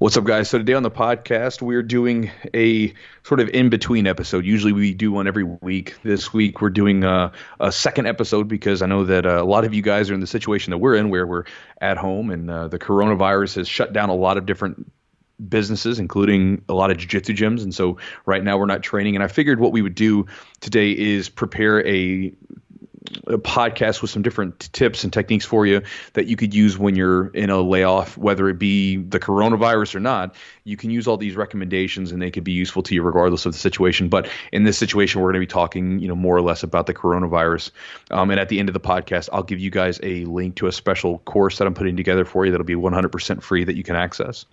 What's up, guys? So today on the podcast, we're doing a sort of in-between episode. Usually we do one every week. This week we're doing a second episode because I know that a lot of you guys are in the situation that we're in where we're at home and the coronavirus has shut down a lot of different businesses, including a lot of jiu-jitsu gyms. And so right now we're not training. And I figured what we would do today is prepare a podcast with some different tips and techniques for you that you could use when you're in a layoff, whether it be the coronavirus or not. You can use all these recommendations and they could be useful to you regardless of the situation. But in this situation, we're going to be talking, more or less about the coronavirus. And at the end of the podcast, I'll give you guys a link to a special course that I'm putting together for you that'll be 100% free that you can access.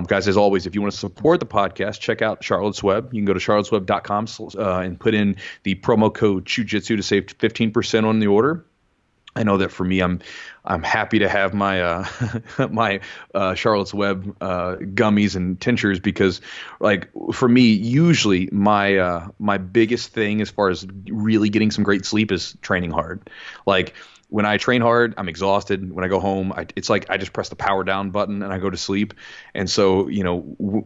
Guys, as always, if you want to support the podcast, check out Charlotte's Web. You can go to charlottesweb.com and put in the promo code Chewjitsu to save 15% on the order. I know that for me, I'm happy to have my my Charlotte's Web gummies and tinctures because, like, for me, usually my biggest thing as far as really getting some great sleep is training hard. Like, when I train hard, I'm exhausted. When I go home, it's like I just press the power down button and I go to sleep. And so,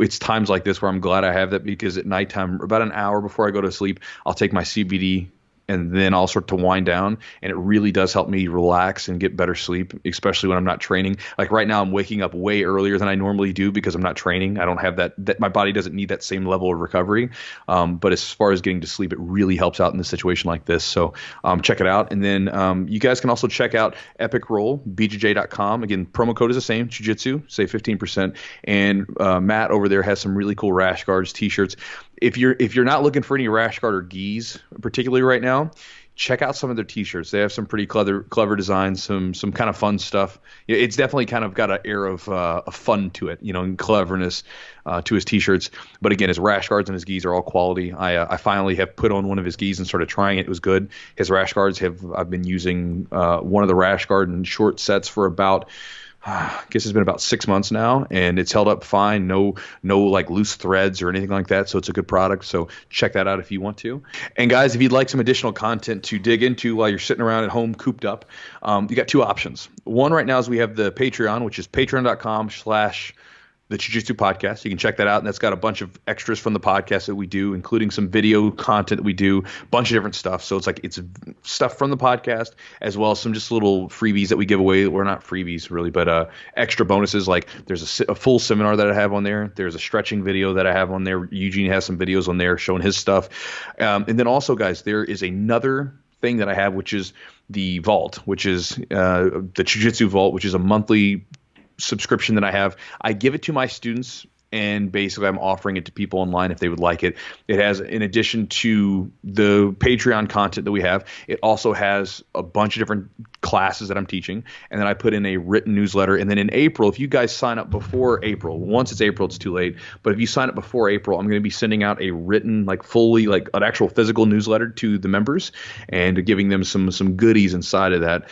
it's times like this where I'm glad I have that, because at nighttime, about an hour before I go to sleep, I'll take my CBD and then I'll start to wind down, and it really does help me relax and get better sleep, especially when I'm not training. Like right now, I'm waking up way earlier than I normally do because I'm not training. I don't have that my body doesn't need that same level of recovery. But as far as getting to sleep, it really helps out in a situation like this. So check it out. And then you guys can also check out Epic Roll, BJJ.com. Again, promo code is the same, Jiu-Jitsu, save 15%. And Matt over there has some really cool rash guards, t-shirts. If you're not looking for any rash guard or gis, particularly right now, check out some of their t-shirts. They have some pretty clever designs, some kind of fun stuff. It's definitely kind of got an air of fun to it, and cleverness to his t-shirts. But again, his rash guards and his gis are all quality. I finally have put on one of his gis and started trying it. It was good. His rash guards I've been using one of the rash guard and short sets for about, I guess it's been about 6 months now, and it's held up fine. No like loose threads or anything like that. So it's a good product. So check that out if you want to. And guys, if you'd like some additional content to dig into while you're sitting around at home cooped up, you got two options. One right now is we have the Patreon, which is patreon.com/the Jiu-Jitsu Podcast. You can check that out, and that's got a bunch of extras from the podcast that we do, including some video content that we do, a bunch of different stuff. So it's stuff from the podcast as well as some just little freebies that we give away. We're not freebies really, but extra bonuses. Like there's a full seminar that I have on there. There's a stretching video that I have on there. Eugene has some videos on there showing his stuff. And then also, guys, there is another thing that I have, which is the Vault, which is the Jiu-Jitsu Vault, which is a monthly subscription that I have. I give it to my students, and basically I'm offering it to people online if they would like it. It has, in addition to the Patreon content that we have, it also has a bunch of different classes that I'm teaching, and then I put in a written newsletter. And then in April, if you guys sign up before April, once it's April, it's too late, but if you sign up before April, I'm going to be sending out a written, like fully, like an actual physical newsletter to the members, and giving them some goodies inside of that,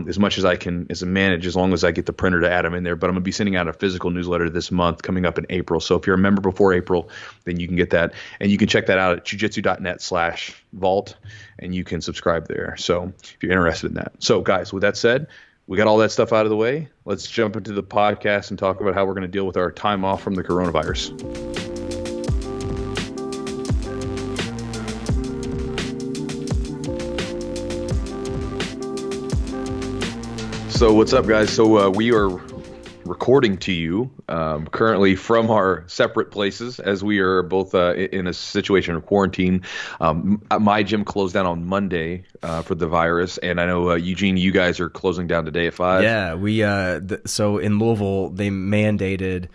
as much as I can as a manage, as long as I get the printer to add them in there. But I'm going to be sending out a physical newsletter this month coming up in April. So if you're a member before April, then you can get that, and you can check that out at jujitsu.net/vault, and you can subscribe there. So if you're interested in that. So guys, with that said, we got all that stuff out of the way. Let's jump into the podcast and talk about how we're going to deal with our time off from the coronavirus. So what's up, guys? So we are recording to you currently from our separate places, as we are both in a situation of quarantine. My gym closed down on Monday for the virus, and I know Eugene, you guys are closing down today at 5. Yeah, we so in Louisville they mandated.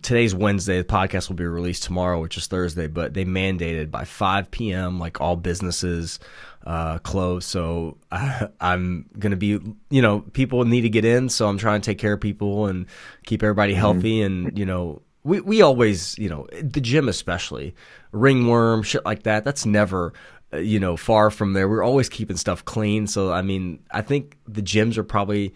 Today's Wednesday. The podcast will be released tomorrow, which is Thursday. But they mandated by 5 p.m. like all businesses closed. So I'm gonna be, people need to get in. So I'm trying to take care of people and keep everybody healthy. And we always, the gym especially, ringworm, shit like that. That's never far from there. We're always keeping stuff clean. So I mean, I think the gyms are probably,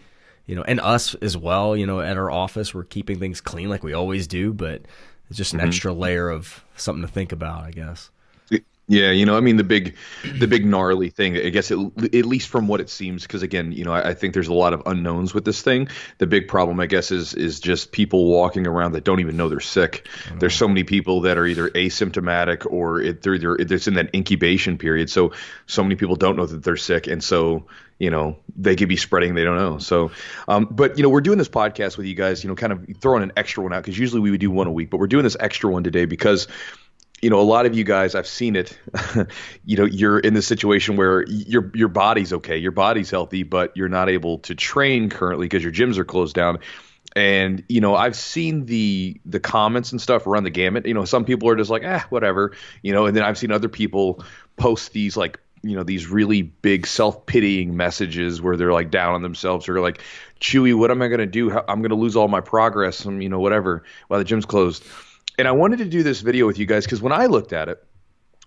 and us as well, at our office, we're keeping things clean like we always do, but it's just an extra layer of something to think about, I guess. Yeah, I mean the big gnarly thing, I guess at least from what it seems, because again, I think there's a lot of unknowns with this thing. The big problem, I guess, is just people walking around that don't even know they're sick. There's so many people that are either asymptomatic or it's in that incubation period. So many people don't know that they're sick, and so they could be spreading, they don't know. So, but we're doing this podcast with you guys, kind of throwing an extra one out because usually we would do one a week, but we're doing this extra one today because a lot of you guys, I've seen it, you're in this situation where your body's okay, your body's healthy, but you're not able to train currently because your gyms are closed down. And, I've seen the comments and stuff run the gamut. Some people are just like, whatever, and then I've seen other people post these like, these really big self-pitying messages where they're like down on themselves or like, Chewy, what am I going to do? I'm going to lose all my progress. Whatever, while the gym's closed. And I wanted to do this video with you guys because when I looked at it,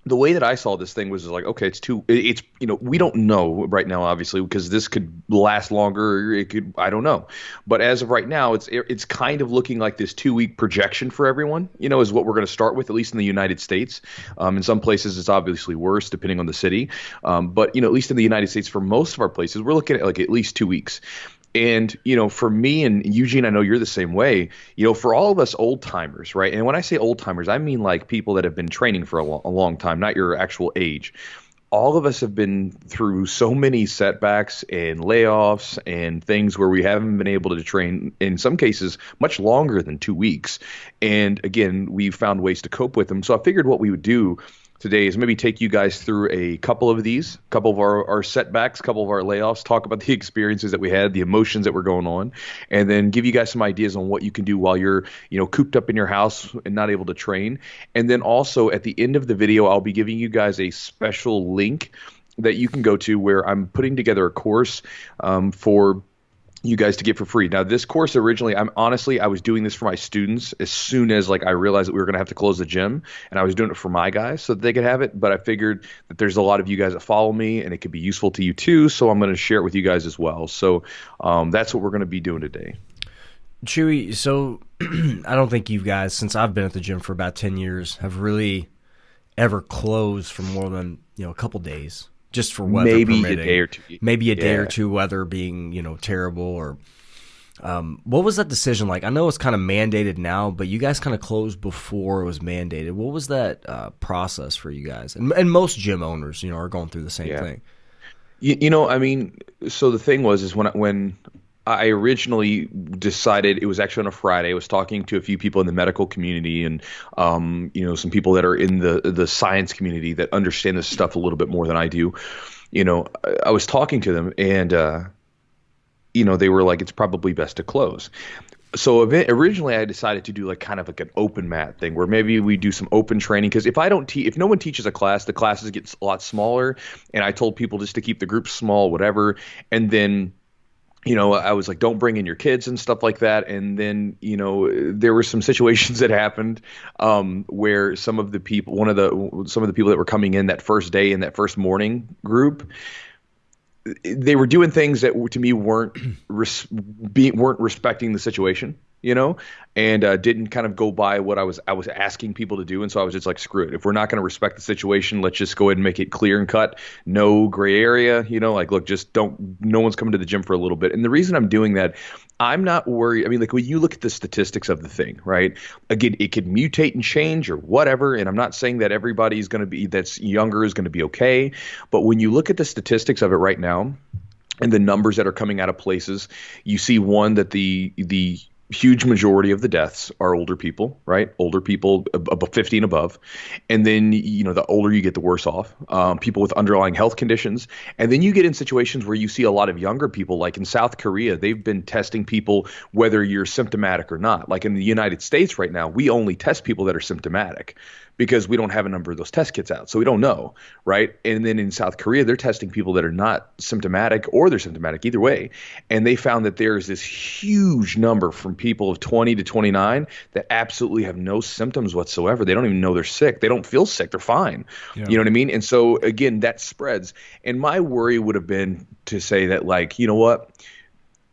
the way that I saw this thing was like, okay, we don't know right now, obviously, because this could last longer. It could, I don't know. But as of right now, it's kind of looking like this 2-week projection for everyone, is what we're going to start with, at least in the United States. In some places, it's obviously worse depending on the city. But, at least in the United States, for most of our places, we're looking at like at least 2 weeks. And, for me and Eugene, I know you're the same way, for all of us old timers, right? And when I say old timers, I mean like people that have been training for a long time, not your actual age. All of us have been through so many setbacks and layoffs and things where we haven't been able to train, in some cases, much longer than 2 weeks. And again, we've found ways to cope with them. So I figured what we would do today is maybe take you guys through a couple of these, couple of our setbacks, couple of our layoffs, talk about the experiences that we had, the emotions that were going on, and then give you guys some ideas on what you can do while you're, cooped up in your house and not able to train. And then also at the end of the video, I'll be giving you guys a special link that you can go to where I'm putting together a course for you guys to get for free. Now, this course originally, I was doing this for my students as soon as like I realized that we were going to have to close the gym, and I was doing it for my guys so that they could have it. But I figured that there's a lot of you guys that follow me, and it could be useful to you too. So I'm going to share it with you guys as well. So that's what we're going to be doing today. Chewy, so I don't think you guys, since I've been at the gym for about 10 years, have really ever closed for more than a couple days. Just for weather maybe permitting. A day or two. Maybe a day or two, weather being, terrible. Or what was that decision like? I know it's kind of mandated now, but you guys kind of closed before it was mandated. What was that process for you guys? And most gym owners, are going through the same thing. I mean, so the thing is when I originally decided, it was actually on a Friday. I was talking to a few people in the medical community and, some people that are in the science community that understand this stuff a little bit more than I do. I was talking to them and, they were like, it's probably best to close. So originally I decided to do like kind of like an open mat thing where maybe we do some open training. Because if no one teaches a class, the classes get a lot smaller. And I told people just to keep the groups small, whatever. And then I was like, don't bring in your kids and stuff like that. And then, there were some situations that happened where some of the people that were coming in that first day in that first morning group, they were doing things that to me weren't respecting the situation, and didn't kind of go by what I was asking people to do. And so I was just like, screw it. If we're not going to respect the situation, let's just go ahead and make it clear and cut. No gray area, like, look, no one's coming to the gym for a little bit. And the reason I'm doing that, I'm not worried. I mean, like when you look at the statistics of the thing, right? Again, it could mutate and change or whatever. And I'm not saying that everybody's going to be that's younger is going to be okay. But when you look at the statistics of it right now and the numbers that are coming out of places, you see one that the huge majority of the deaths are older people, right? Older people above 50 and above. And then, the older you get, the worse off. People with underlying health conditions. And then you get in situations where you see a lot of younger people, like in South Korea, they've been testing people whether you're symptomatic or not. Like in the United States right now, we only test people that are symptomatic because we don't have a number of those test kits out. So we don't know, right? And then in South Korea, they're testing people that are not symptomatic or they're symptomatic, either way. And they found that there's this huge number from people of 20 to 29 that absolutely have no symptoms whatsoever. They don't even know they're sick. They don't feel sick. They're fine. Yeah. You know what I mean? And so, again, that spreads. And my worry would have been to say that, like, you know what?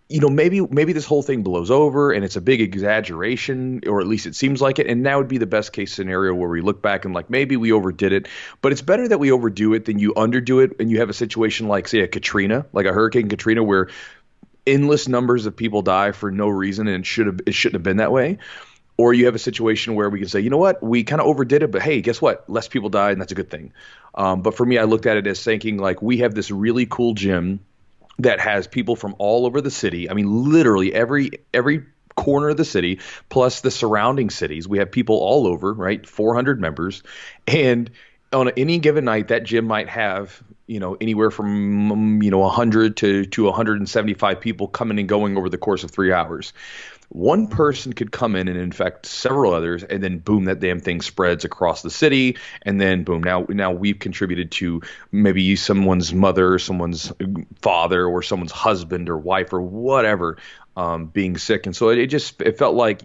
maybe this whole thing blows over and it's a big exaggeration, or at least it seems like it. And that would be the best case scenario where we look back and like, maybe we overdid it. But it's better that we overdo it than you underdo it. And you have a situation like, say, a Katrina, like a Hurricane Katrina, where endless numbers of people die for no reason, and it shouldn't have been that way. Or you have a situation where we can say, you know what, we kind of overdid it, but hey, guess what? Less people died, and that's a good thing. But for me, I looked at it as thinking like, we have this really cool gym that has people from all over the city. I mean, literally every corner of the city, plus the surrounding cities. We have people all over, right? 400 members. And on any given night, that gym might have, anywhere from, 100 to 175 people coming and going over the course of 3 hours. One person could come in and infect several others, and then boom, that damn thing spreads across the city. And then boom, now we've contributed to maybe someone's mother, someone's father, or someone's husband or wife or whatever being sick. And so it felt like,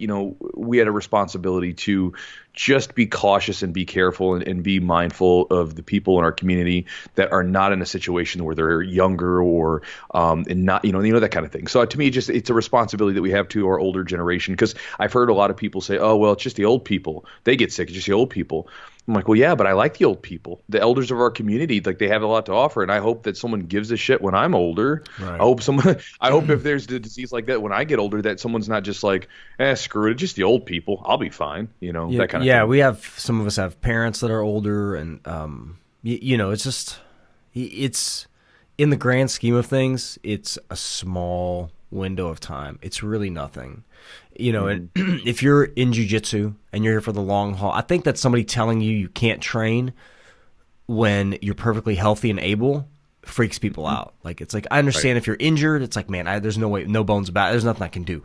we had a responsibility to just be cautious and be careful and be mindful of the people in our community that are not in a situation where they're younger or and not, that kind of thing. So to me, it's a responsibility that we have to our older generation, because I've heard a lot of people say, oh, well, it's just the old people. They get sick. It's just the old people. I'm like, well, yeah, but I like the old people, the elders of our community. Like, they have a lot to offer, and I hope that someone gives a shit when I'm older. Right. I hope if there's a disease like that when I get older, that someone's not just like, screw it, it's just the old people. I'll be fine, that kind of thing. Yeah, we have, some of us have parents that are older, and it's in the grand scheme of things, it's a small window of time. It's really nothing. And if you're in jiu-jitsu and you're here for the long haul, I think that somebody telling you can't train when you're perfectly healthy and able freaks people out. Like, it's like, I understand if you're injured, it's like, man, there's no way, no bones about it. There's nothing I can do.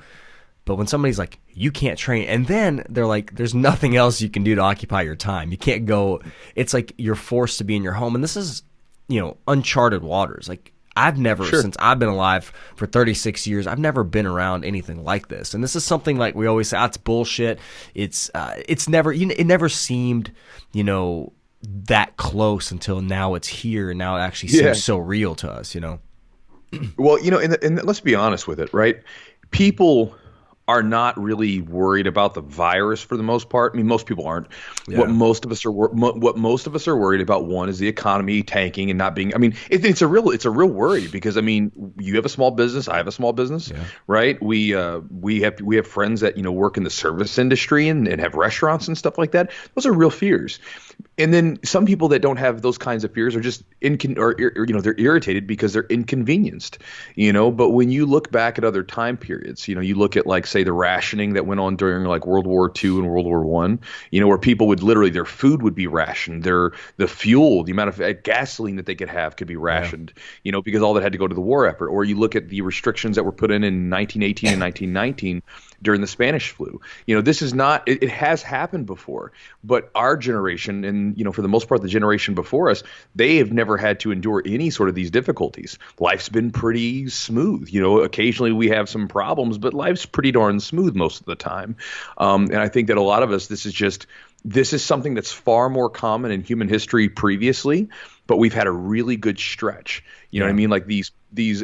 But when somebody's like, you can't train, and then they're like, there's nothing else you can do to occupy your time. You can't go. It's like you're forced to be in your home. And this is, uncharted waters. Like, I've never, since I've been alive for 36 years, I've never been around anything like this. And this is something like we always say, it's bullshit. It's never, it never seemed, that close until now it's here. And now it actually seems so real to us, Well, and let's be honest with it, right? People are not really worried about the virus for the most part. I mean, most people aren't. Yeah. What most of us are worried about, one, is the economy tanking and not being. I mean, it's a real worry, because I mean, you have a small business, I have a small business, right? We have friends that work in the service industry and have restaurants and stuff like that. Those are real fears. And then some people that don't have those kinds of fears are just they're irritated because they're inconvenienced, But when you look back at other time periods, you look at, like, say, the rationing that went on during like World War II and World War I, where people would literally, their food would be rationed, the fuel, the amount of gasoline that they could have could be rationed, because all that had to go to the war effort. Or you look at the restrictions that were put in 1918 and 1919 during the Spanish flu. This is not, it has happened before, but our generation, and for the most part the generation before us, they have never had to endure any sort of these difficulties. Life's been pretty smooth. Occasionally we have some problems, but life's pretty darn smooth most of the time. And I think that a lot of us, this is something that's far more common in human history previously, but we've had a really good stretch. You know what I mean? Like these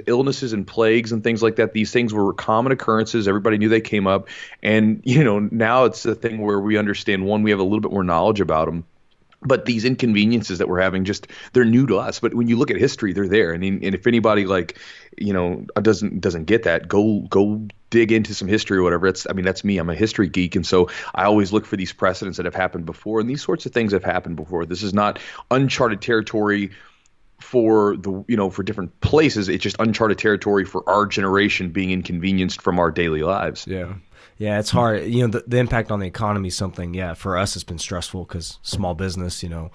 illnesses and plagues and things like that, these things were common occurrences. Everybody knew they came up. And, now it's a thing where we understand, one, we have a little bit more knowledge about them. But these inconveniences that we're having, they're new to us. But when you look at history, they're there. And if anybody doesn't get that, go dig into some history or whatever. That's me. I'm a history geek. And so I always look for these precedents that have happened before. And these sorts of things have happened before. This is not uncharted territory for for different places. It's just uncharted territory for our generation being inconvenienced from our daily lives. Yeah, it's hard. The impact on the economy is something, for us it's been stressful, because small business, you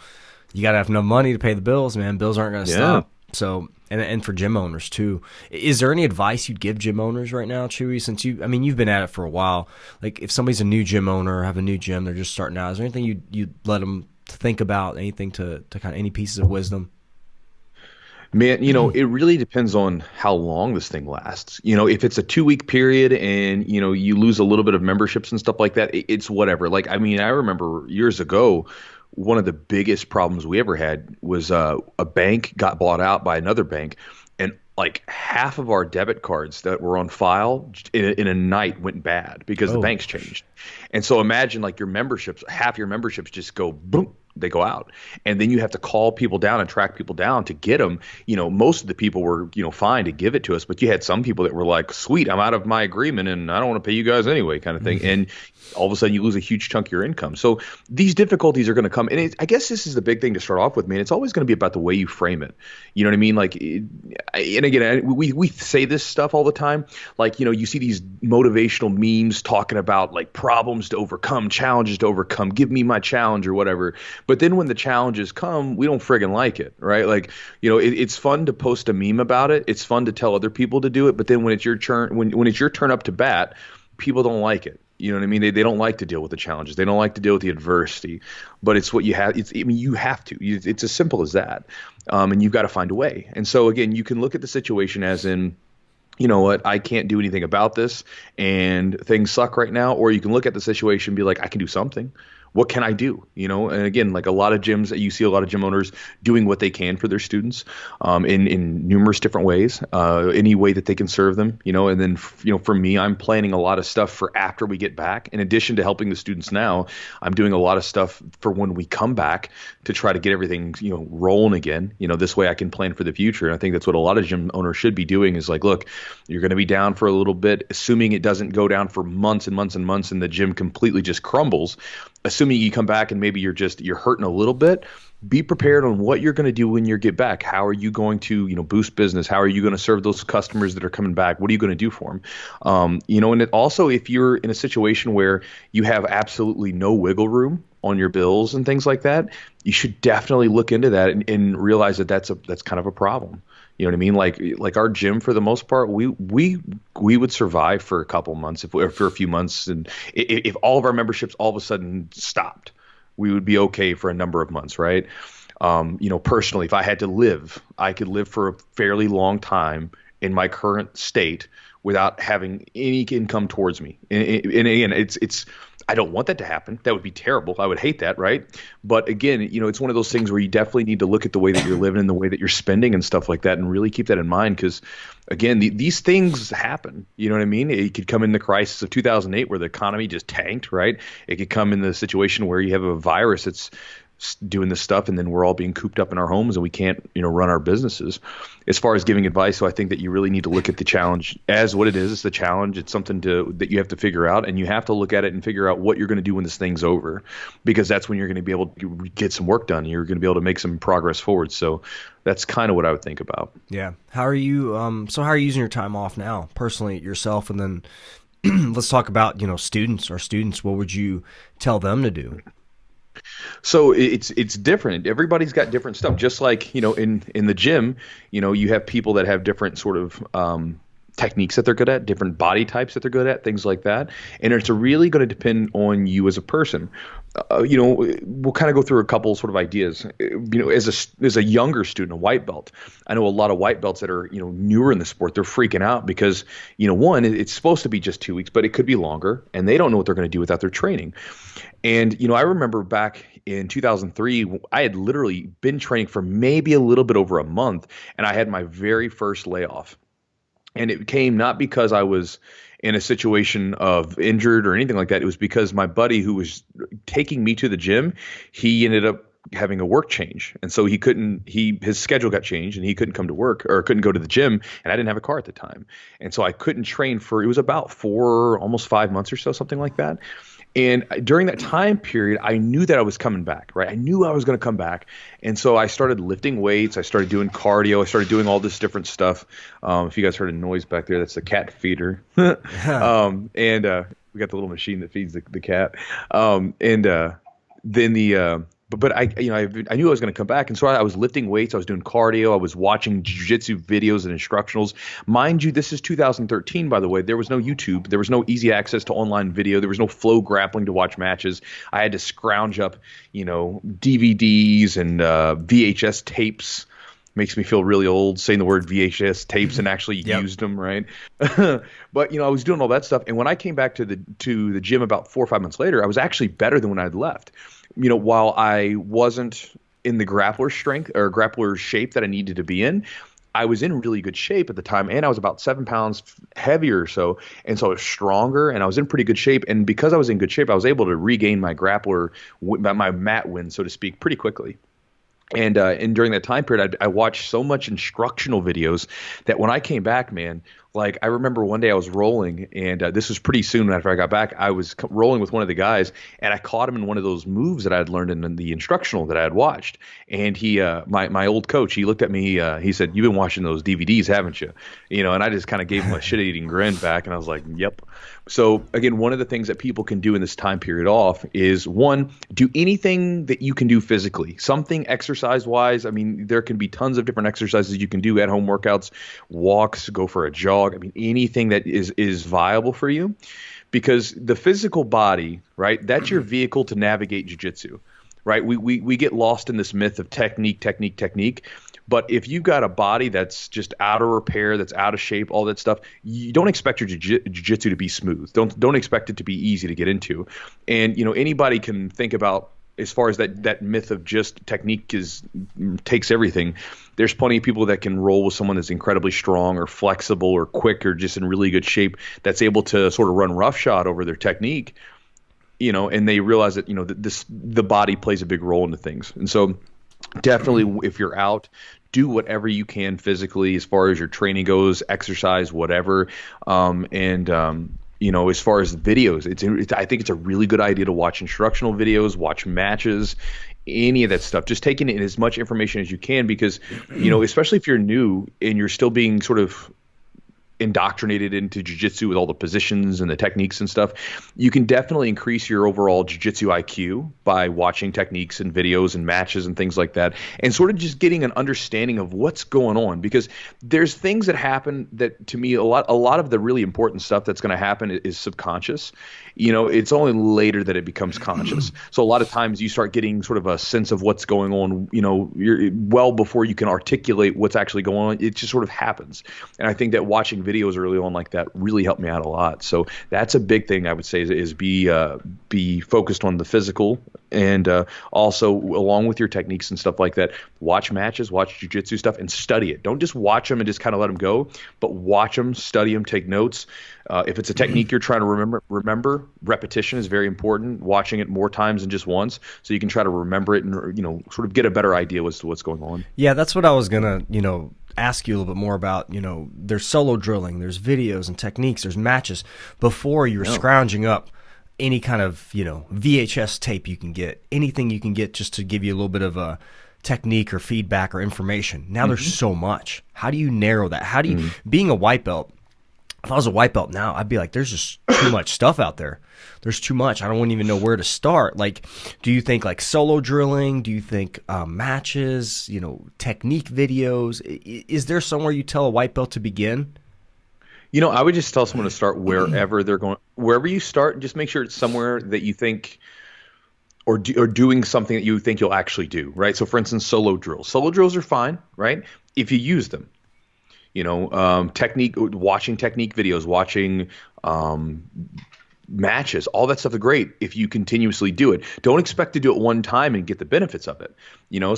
got to have enough money to pay the bills, man. Bills aren't going to stop. So, and for gym owners too. Is there any advice you'd give gym owners right now, Chewy, since you've been at it for a while? Like, if somebody's a new gym owner or have a new gym, they're just starting out, is there anything you'd let them think about, anything to kind of, any pieces of wisdom? Man, it really depends on how long this thing lasts. If it's a 2-week period and, you lose a little bit of memberships and stuff like that, it's whatever. Like, I remember years ago, one of the biggest problems we ever had was a bank got bought out by another bank, and like half of our debit cards that were on file in a night went bad because the Oh, banks changed. And so imagine like your memberships, half your memberships just go boom, they go out. And then you have to call people down and track people down to get them. Most of the people were, fine to give it to us, but you had some people that were like, sweet, I'm out of my agreement and I don't want to pay you guys anyway, kind of thing. And all of a sudden you lose a huge chunk of your income. So these difficulties are going to come. And I guess this is the big thing to start off with, man. It's always going to be about the way you frame it. You know what I mean? Like, and again, we say this stuff all the time. Like, you see these motivational memes talking about like problems to overcome, challenges to overcome, give me my challenge or whatever. But then when the challenges come, we don't friggin' like it, right? Like, it's fun to post a meme about it. It's fun to tell other people to do it. But then when it's your turn, when it's your turn up to bat, people don't like it. You know what I mean? They don't like to deal with the challenges. They don't like to deal with the adversity. But it's what you have. You have to. It's as simple as that. And you've got to find a way. And so again, you can look at the situation as in, you know what, I can't do anything about this and things suck right now. Or you can look at the situation and be like, I can do something. What can I do? And again, like a lot of gyms, you see a lot of gym owners doing what they can for their students in numerous different ways, any way that they can serve them, and then, for me, I'm planning a lot of stuff for after we get back. In addition to helping the students now, I'm doing a lot of stuff for when we come back to try to get everything, rolling again. This way I can plan for the future. And I think that's what a lot of gym owners should be doing is like, look, you're going to be down for a little bit, assuming it doesn't go down for months and months and months and the gym completely just crumbles. Assuming you come back and maybe you're hurting a little bit, be prepared on what you're going to do when you get back. How are you going to, boost business? How are you going to serve those customers that are coming back? What are you going to do for them? And it also, if you're in a situation where you have absolutely no wiggle room on your bills and things like that, you should definitely look into that and realize that that's kind of a problem. You know what I mean? Like our gym, for the most part, we would survive for a couple months or for a few months, and if all of our memberships all of a sudden stopped, we would be okay for a number of months, right? Personally, if I had to live, I could live for a fairly long time in my current state without having any income towards me. And again, it's I don't want that to happen. That would be terrible. I would hate that, right? But again, it's one of those things where you definitely need to look at the way that you're living and the way that you're spending and stuff like that, and really keep that in mind. Because again, these things happen. You know what I mean? It could come in the crisis of 2008 where the economy just tanked, right? It could come in the situation where you have a virus that's doing this stuff, and then we're all being cooped up in our homes and we can't, run our businesses. As far as giving advice, so I think that you really need to look at the challenge as what it is. It's the challenge. It's something that you have to figure out, and you have to look at it and figure out what you're going to do when this thing's over, because that's when you're going to be able to get some work done. You're going to be able to make some progress forward. So that's kind of what I would think about. Yeah. How are you? So how are you using your time off now, personally, yourself, and then let's talk about our students. What would you tell them to do? So it's different. Everybody's got different stuff. Just like, in the gym, you have people that have different sort of techniques that they're good at, different body types that they're good at, things like that. And it's really going to depend on you as a person. We'll kind of go through a couple sort of ideas. As a younger student, a white belt, I know a lot of white belts that are, newer in the sport. They're freaking out because, one, it's supposed to be just 2 weeks, but it could be longer, and they don't know what they're going to do without their training. And, I remember back in 2003, I had literally been training for maybe a little bit over a month, and I had my very first layoff. And it came not because I was in a situation of injured or anything like that. It was because my buddy who was taking me to the gym, he ended up having a work change. And so his schedule got changed and he couldn't come to work or couldn't go to the gym. And I didn't have a car at the time. And so I couldn't train it was about almost 5 months or so, something like that. And during that time period, I knew that I was coming back, right? I knew I was going to come back. And so I started lifting weights. I started doing cardio. I started doing all this different stuff. If you guys heard a noise back there, that's the cat feeder. We got the little machine that feeds the cat. But I knew I was going to come back. And so I was lifting weights. I was doing cardio. I was watching jiu-jitsu videos and instructionals. Mind you, this is 2013, by the way. There was no YouTube. There was no easy access to online video. There was no flow grappling to watch matches. I had to scrounge up, DVDs and VHS tapes. Makes me feel really old saying the word VHS tapes and actually used them, right? But, I was doing all that stuff. And when I came back to the gym about 4 or 5 months later, I was actually better than when I'd left. While I wasn't in the grappler strength or grappler shape that I needed to be in, I was in really good shape at the time, and I was about 7 pounds heavier or so, and so I was stronger, and I was in pretty good shape. And because I was in good shape, I was able to regain my grappler, my mat win, so to speak, pretty quickly. And during that time period, I watched so much instructional videos that when I came back, man, like I remember one day I was rolling, and this was pretty soon after I got back. I was rolling with one of the guys, and I caught him in one of those moves that I had learned in the instructional that I had watched. And he, my old coach, he looked at me. He said, "You've been watching those DVDs, haven't you?" And I just kind of gave him a shit-eating grin back, and I was like, "Yep." So again, one of the things that people can do in this time period off is, one, do anything that you can do physically, something exercise-wise. I mean, there can be tons of different exercises you can do at home workouts, walks, go for a jog. I mean, anything that is viable for you, because the physical body, right, that's your vehicle to navigate jiu-jitsu, right? We get lost in this myth of technique. But if you've got a body that's just out of repair, that's out of shape, all that stuff, you don't expect your jiu-jitsu to be smooth. Don't expect it to be easy to get into. And anybody can think about, as far as that myth of just technique takes everything. There's plenty of people that can roll with someone that's incredibly strong or flexible or quick or just in really good shape, that's able to sort of run roughshod over their technique. And they realize that the body plays a big role into things. And so definitely, if you're out, do whatever you can physically as far as your training goes, exercise, whatever. As far as videos, I think it's a really good idea to watch instructional videos, watch matches, any of that stuff. Just taking in as much information as you can, because, especially if you're new and you're still being sort of indoctrinated into jiu-jitsu with all the positions and the techniques and stuff, you can definitely increase your overall jiu-jitsu IQ by watching techniques and videos and matches and things like that, and sort of just getting an understanding of what's going on. Because there's things that happen that, to me, a lot of the really important stuff that's going to happen is subconscious. It's only later that it becomes conscious. So a lot of times you start getting sort of a sense of what's going on, you're well before you can articulate what's actually going on. It just sort of happens. And I think that watching videos early on like that really helped me out a lot. So that's a big thing I would say is be focused on the physical, and also along with your techniques and stuff like that, watch matches, watch jiu-jitsu stuff, and study it. Don't just watch them and just kind of let them go, but watch them, study them, take notes. If it's a technique you're trying to remember, repetition is very important. Watching it more times than just once, so you can try to remember it and sort of get a better idea as to what's going on. Yeah, that's what I was gonna ask you a little bit more about. There's solo drilling, there's videos and techniques, there's matches. Before, you were scrounging up any kind of VHS tape you can get, anything you can get just to give you a little bit of a technique or feedback or information. Now there's so much. How do you narrow that? How do you, being a white belt, if I was a white belt now, I'd be like, there's just too much stuff out there. There's too much. I don't even know where to start. Like, do you think like solo drilling? Do you think matches, technique videos? Is there somewhere you tell a white belt to begin? I would just tell someone to start wherever they're going. Wherever you start, just make sure it's somewhere that you think, or doing something that you think you'll actually do, right? So, for instance, solo drills. Solo drills are fine, right? If you use them. Watching technique videos, watching matches, all that stuff is great if you continuously do it. Don't expect to do it one time and get the benefits of it.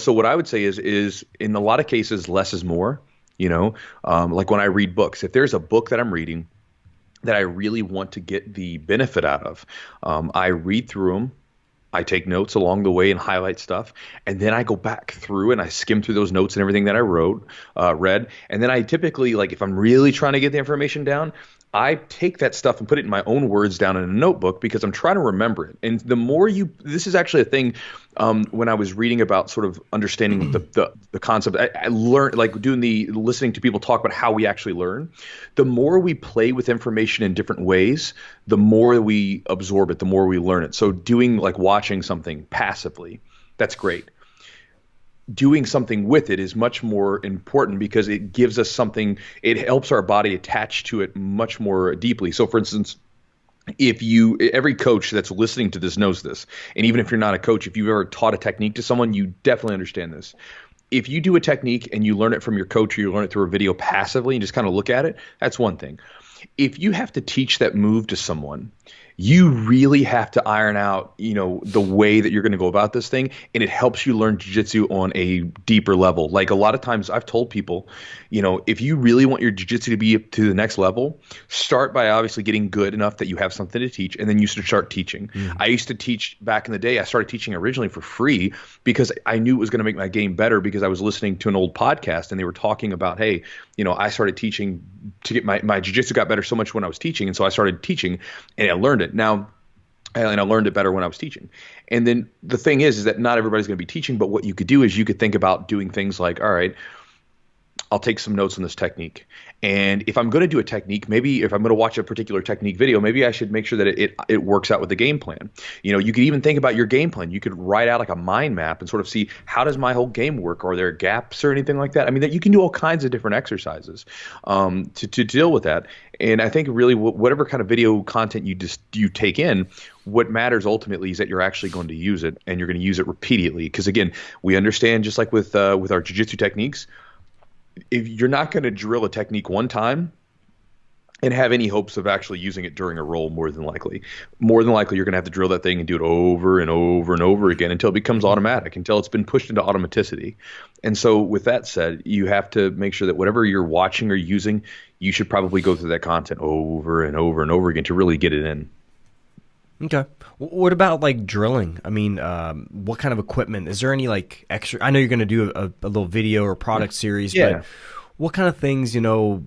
So what I would say is in a lot of cases, less is more. Like when I read books, if there's a book that I'm reading that I really want to get the benefit out of, I read through them. I take notes along the way and highlight stuff, and then I go back through and I skim through those notes and everything that I read, and then I typically, like, if I'm really trying to get the information down, I take that stuff and put it in my own words down in a notebook, because I'm trying to remember it. And the more this is actually a thing, when I was reading about sort of understanding the concept, I learned, like, listening to people talk about how we actually learn. The more we play with information in different ways, the more we absorb it, the more we learn it. So doing, like, watching something passively, that's great. Doing something with it is much more important, because it gives us something. It helps our body attach to it much more deeply. So, for instance, every coach that's listening to this knows this, and even if you're not a coach, if you've ever taught a technique to someone, you definitely understand this. If you do a technique and you learn it from your coach, or you learn it through a video passively and just kind of look at it, that's one thing. if you have to teach that move to someone, you really have to iron out, the way that you're going to go about this thing. And it helps you learn jiu-jitsu on a deeper level. Like a lot of times I've told people, if you really want your jiu-jitsu to be up to the next level, start by obviously getting good enough that you have something to teach. And then you should start teaching. I used to teach back in the day. I started teaching originally for free because I knew it was going to make my game better, because I was listening to an old podcast and they were talking about, hey, I started teaching to get my jiu-jitsu got better so much when I was teaching. And so I started teaching and I learned it. Now, and I learned it better when I was teaching. And then the thing is that not everybody's going to be teaching, but what you could do is you could think about doing things like, all right, I'll take some notes on this technique. And if I'm going to do a technique, maybe if I'm going to watch a particular technique video, maybe I should make sure that it works out with the game plan. You could even think about your game plan. You could write out like a mind map and sort of see, how does my whole game work? Are there gaps or anything like that? I mean, that you can do all kinds of different exercises to deal with that. And I think really whatever kind of video content you take in, what matters ultimately is that you're actually going to use it, and you're going to use it repeatedly. Because again, we understand, just like with our jiu-jitsu techniques, if you're not going to drill a technique one time and have any hopes of actually using it during a roll, more than likely you're going to have to drill that thing and do it over and over and over again until it becomes automatic, until it's been pushed into automaticity. And so with that said, you have to make sure that whatever you're watching or using, you should probably go through that content over and over and over again to really get it in. Okay. What about like drilling? I mean, what kind of equipment? Is there any like extra? I know you're going to do a little video or product series, but what kind of things, do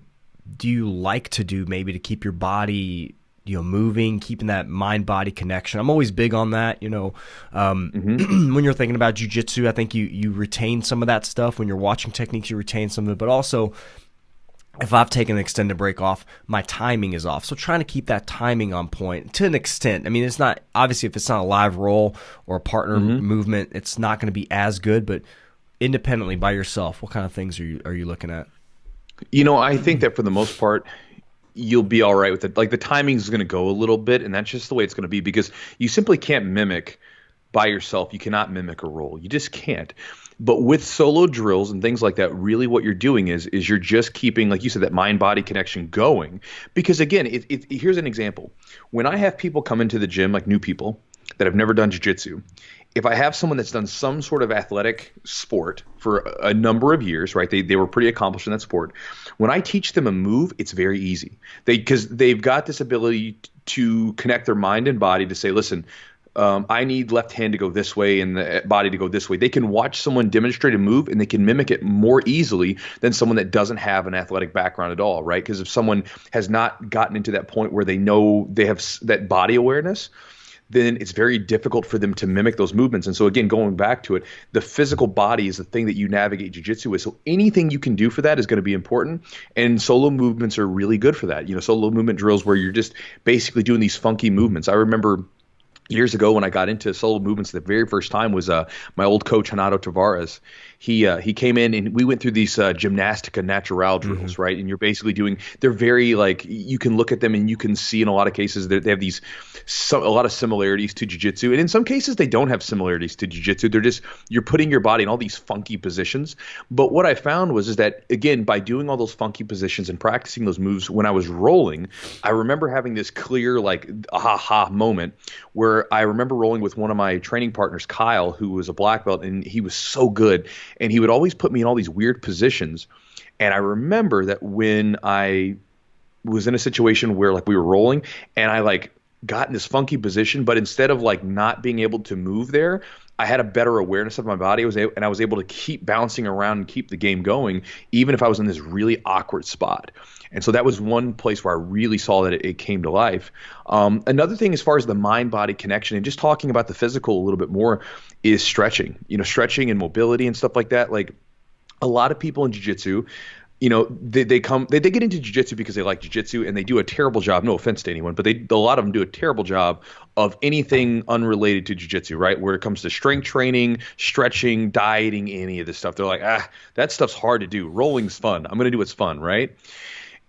you like to do maybe to keep your body, moving, keeping that mind-body connection? I'm always big on that, when you're thinking about jiu-jitsu, I think you retain some of that stuff. When you're watching techniques, you retain some of it, but also if I've taken an extended break off, my timing is off. So trying to keep that timing on point to an extent. I mean, it's not, obviously if it's not a live roll or a partner movement, it's not going to be as good, but independently by yourself, what kind of things are you looking at? I think that for the most part, you'll be all right with it. Like the timing is going to go a little bit, and that's just the way it's going to be, because you simply can't mimic by yourself. You cannot mimic a roll. You just can't. But with solo drills and things like that, really what you're doing is you're just keeping, like you said, that mind-body connection going. Because again, here's an example. When I have people come into the gym, like new people that have never done jiu-jitsu, if I have someone that's done some sort of athletic sport for a number of years, right, they were pretty accomplished in that sport, when I teach them a move, it's very easy. Because they've got this ability to connect their mind and body to say, listen, I need left hand to go this way and the body to go this way. They can watch someone demonstrate a move and they can mimic it more easily than someone that doesn't have an athletic background at all, right? Because if someone has not gotten into that point where they know they have that body awareness, then it's very difficult for them to mimic those movements. And so again, going back to it, the physical body is the thing that you navigate jiu-jitsu with. So anything you can do for that is going to be important. And solo movements are really good for that. Solo movement drills where you're just basically doing these funky movements. I remember years ago when I got into solo movements, the very first time was my old coach, Renato Tavares. He came in and we went through these gymnastica natural drills, right? And you're basically they're very like, you can look at them and you can see in a lot of cases that they have a lot of similarities to jiu-jitsu. And in some cases they don't have similarities to jiu-jitsu. They're just, you're putting your body in all these funky positions. But what I found is that, again, by doing all those funky positions and practicing those moves when I was rolling, I remember having this clear like aha moment where I remember rolling with one of my training partners, Kyle, who was a black belt, and he was so good. And he would always put me in all these weird positions. And I remember that when I was in a situation where like we were rolling and I like got in this funky position, but instead of like not being able to move there, I had a better awareness of my body. I was able to keep bouncing around and keep the game going, even if I was in this really awkward spot. And so that was one place where I really saw that it came to life. Another thing as far as the mind-body connection and just talking about the physical a little bit more is stretching. Stretching and mobility and stuff like that. Like a lot of people in jiu-jitsu, they get into jiu-jitsu because they like jiu-jitsu, and they do a terrible job. No offense to anyone, but a lot of them do a terrible job of anything unrelated to jiu-jitsu, right? Where it comes to strength training, stretching, dieting, any of this stuff. They're like, that stuff's hard to do. Rolling's fun. I'm going to do what's fun, right?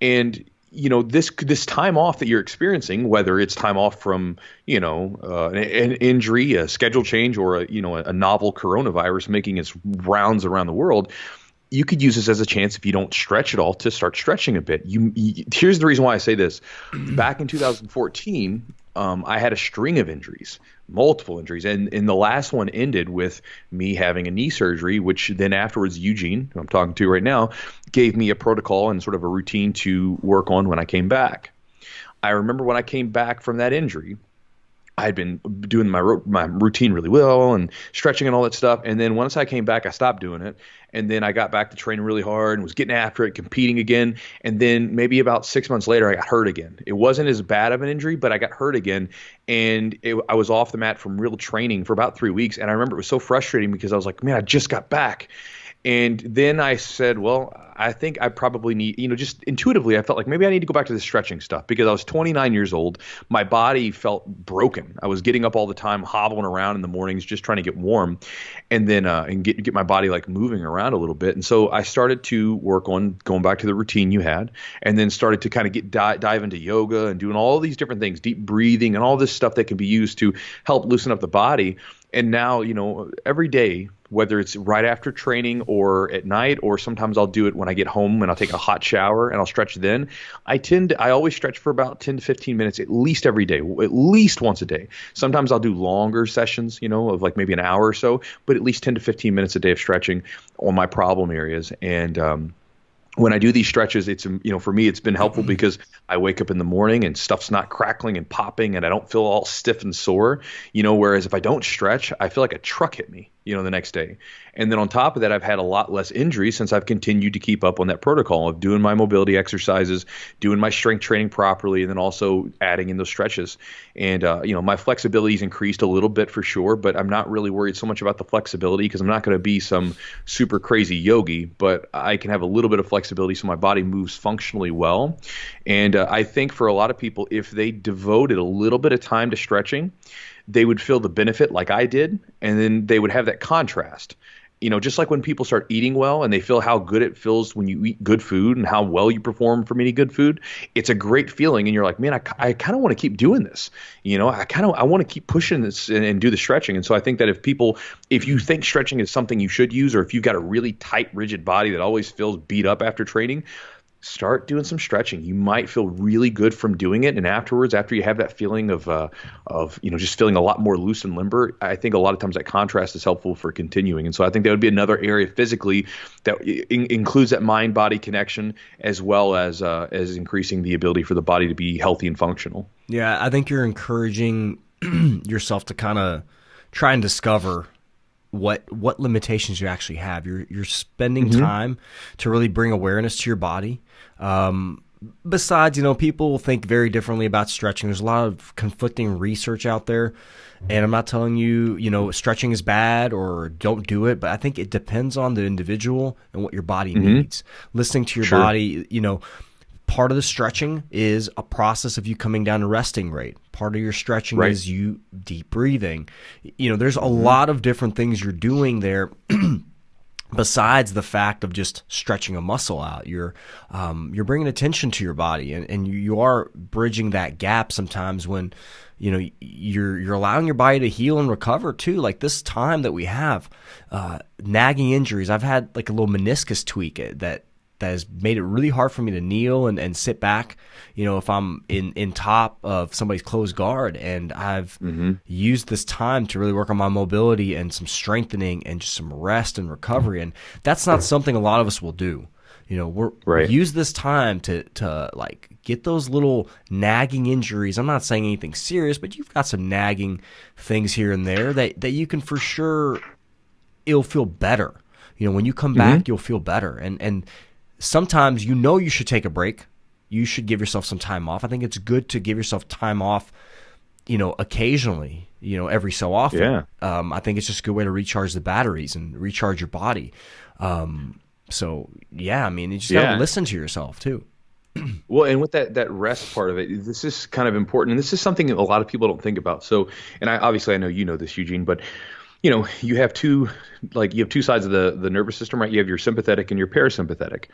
And this time off that you're experiencing, whether it's time off from an injury, a schedule change, or a novel coronavirus making its rounds around the world, you could use this as a chance if you don't stretch at all to start stretching a bit. Here's the reason why I say this. Back in 2014, I had a string of injuries, multiple injuries, and the last one ended with me having a knee surgery, which then afterwards Eugene, who I'm talking to right now, gave me a protocol and sort of a routine to work on when I came back. I remember when I came back from that injury, I had been doing my routine really well and stretching and all that stuff. And then once I came back, I stopped doing it. And then I got back to training really hard and was getting after it, competing again. And then maybe about 6 months later, I got hurt again. It wasn't as bad of an injury, but I got hurt again. And I was off the mat from real training for about 3 weeks. And I remember it was so frustrating because I was like, man, I just got back. And then I said, well, I think I probably need, just intuitively, I felt like maybe I need to go back to the stretching stuff because I was 29 years old. My body felt broken. I was getting up all the time, hobbling around in the mornings, just trying to get warm and then and get my body like moving around a little bit. And so I started to work on going back to the routine you had and then started to kind of dive into yoga and doing all these different things, deep breathing and all this stuff that can be used to help loosen up the body. And now, every day, whether it's right after training or at night, or sometimes I'll do it when I get home and I'll take a hot shower and I'll stretch then. I always stretch for about 10 to 15 minutes at least every day, at least once a day. Sometimes I'll do longer sessions, of like maybe an hour or so, but at least 10 to 15 minutes a day of stretching on my problem areas. And, when I do these stretches, it's, for me, it's been helpful because I wake up in the morning and stuff's not crackling and popping and I don't feel all stiff and sore, whereas if I don't stretch, I feel like a truck hit me, the next day. And then on top of that, I've had a lot less injuries since I've continued to keep up on that protocol of doing my mobility exercises, doing my strength training properly, and then also adding in those stretches. And, my flexibility's increased a little bit for sure, but I'm not really worried so much about the flexibility because I'm not going to be some super crazy yogi, but I can have a little bit of flexibility so my body moves functionally well. And I think for a lot of people, if they devoted a little bit of time to stretching, they would feel the benefit like I did, and then they would have that contrast. Just like when people start eating well and they feel how good it feels when you eat good food and how well you perform from eating good food, it's a great feeling. And you're like, man, I kind of want to keep doing this. I want to keep pushing this and do the stretching. And so I think that if you think stretching is something you should use, or if you've got a really tight, rigid body that always feels beat up after training, start doing some stretching. You might feel really good from doing it. And afterwards, after you have that feeling of just feeling a lot more loose and limber, I think a lot of times that contrast is helpful for continuing. And so I think that would be another area physically that includes that mind-body connection as well as increasing the ability for the body to be healthy and functional. Yeah, I think you're encouraging yourself to kind of try and discover what limitations you actually have. You're spending time to really bring awareness to your body. Besides, people think very differently about stretching. There's a lot of conflicting research out there, and I'm not telling you, stretching is bad or don't do it, but I think it depends on the individual and what your body needs. Listening to your body, part of the stretching is a process of you coming down to resting rate. Part of your stretching is you deep breathing. There's a lot of different things you're doing there besides the fact of just stretching a muscle out. You're bringing attention to your body, and you are bridging that gap sometimes when you're allowing your body to heal and recover too. Like this time that we have, nagging injuries. I've had like a little meniscus tweak that has made it really hard for me to kneel and sit back, if I'm in top of somebody's closed guard. And I've used this time to really work on my mobility and some strengthening and just some rest and recovery. And that's not something a lot of us will do. Use this time to like get those little nagging injuries. I'm not saying anything serious, but you've got some nagging things here and there that you can for sure, it'll feel better. When you come back, you'll feel better. And sometimes you should take a break. You should give yourself some time off. I think it's good to give yourself time off, occasionally, every so often. Yeah. I think it's just a good way to recharge the batteries and recharge your body. So, yeah, you just got to listen to yourself too. Well, and with that rest part of it, this is kind of important. And this is something that a lot of people don't think about. So, and I know you know this, Eugene, but you have two sides of the nervous system, right? You have your sympathetic and your parasympathetic.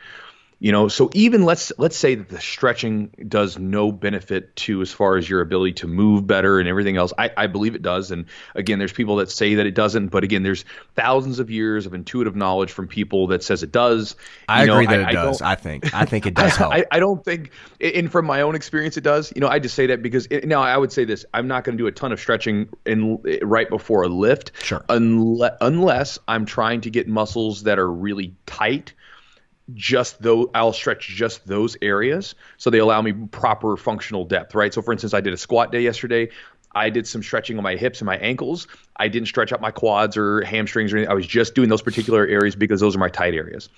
So even let's say that the stretching does no benefit to as far as your ability to move better and everything else. I believe it does. And again, there's people that say that it doesn't, but again, there's thousands of years of intuitive knowledge from people that says it does. I agree that it does. I think it does help. I don't think, and from my own experience, it does. I just say that because now I would say this: I'm not going to do a ton of stretching right before a lift, Sure. unless I'm trying to get muscles that are really tight. I'll stretch just those areas so they allow me proper functional depth, right? So for instance, I did a squat day yesterday. I did some stretching on my hips and my ankles. I didn't stretch out my quads or hamstrings or anything. I was just doing those particular areas because those are my tight areas.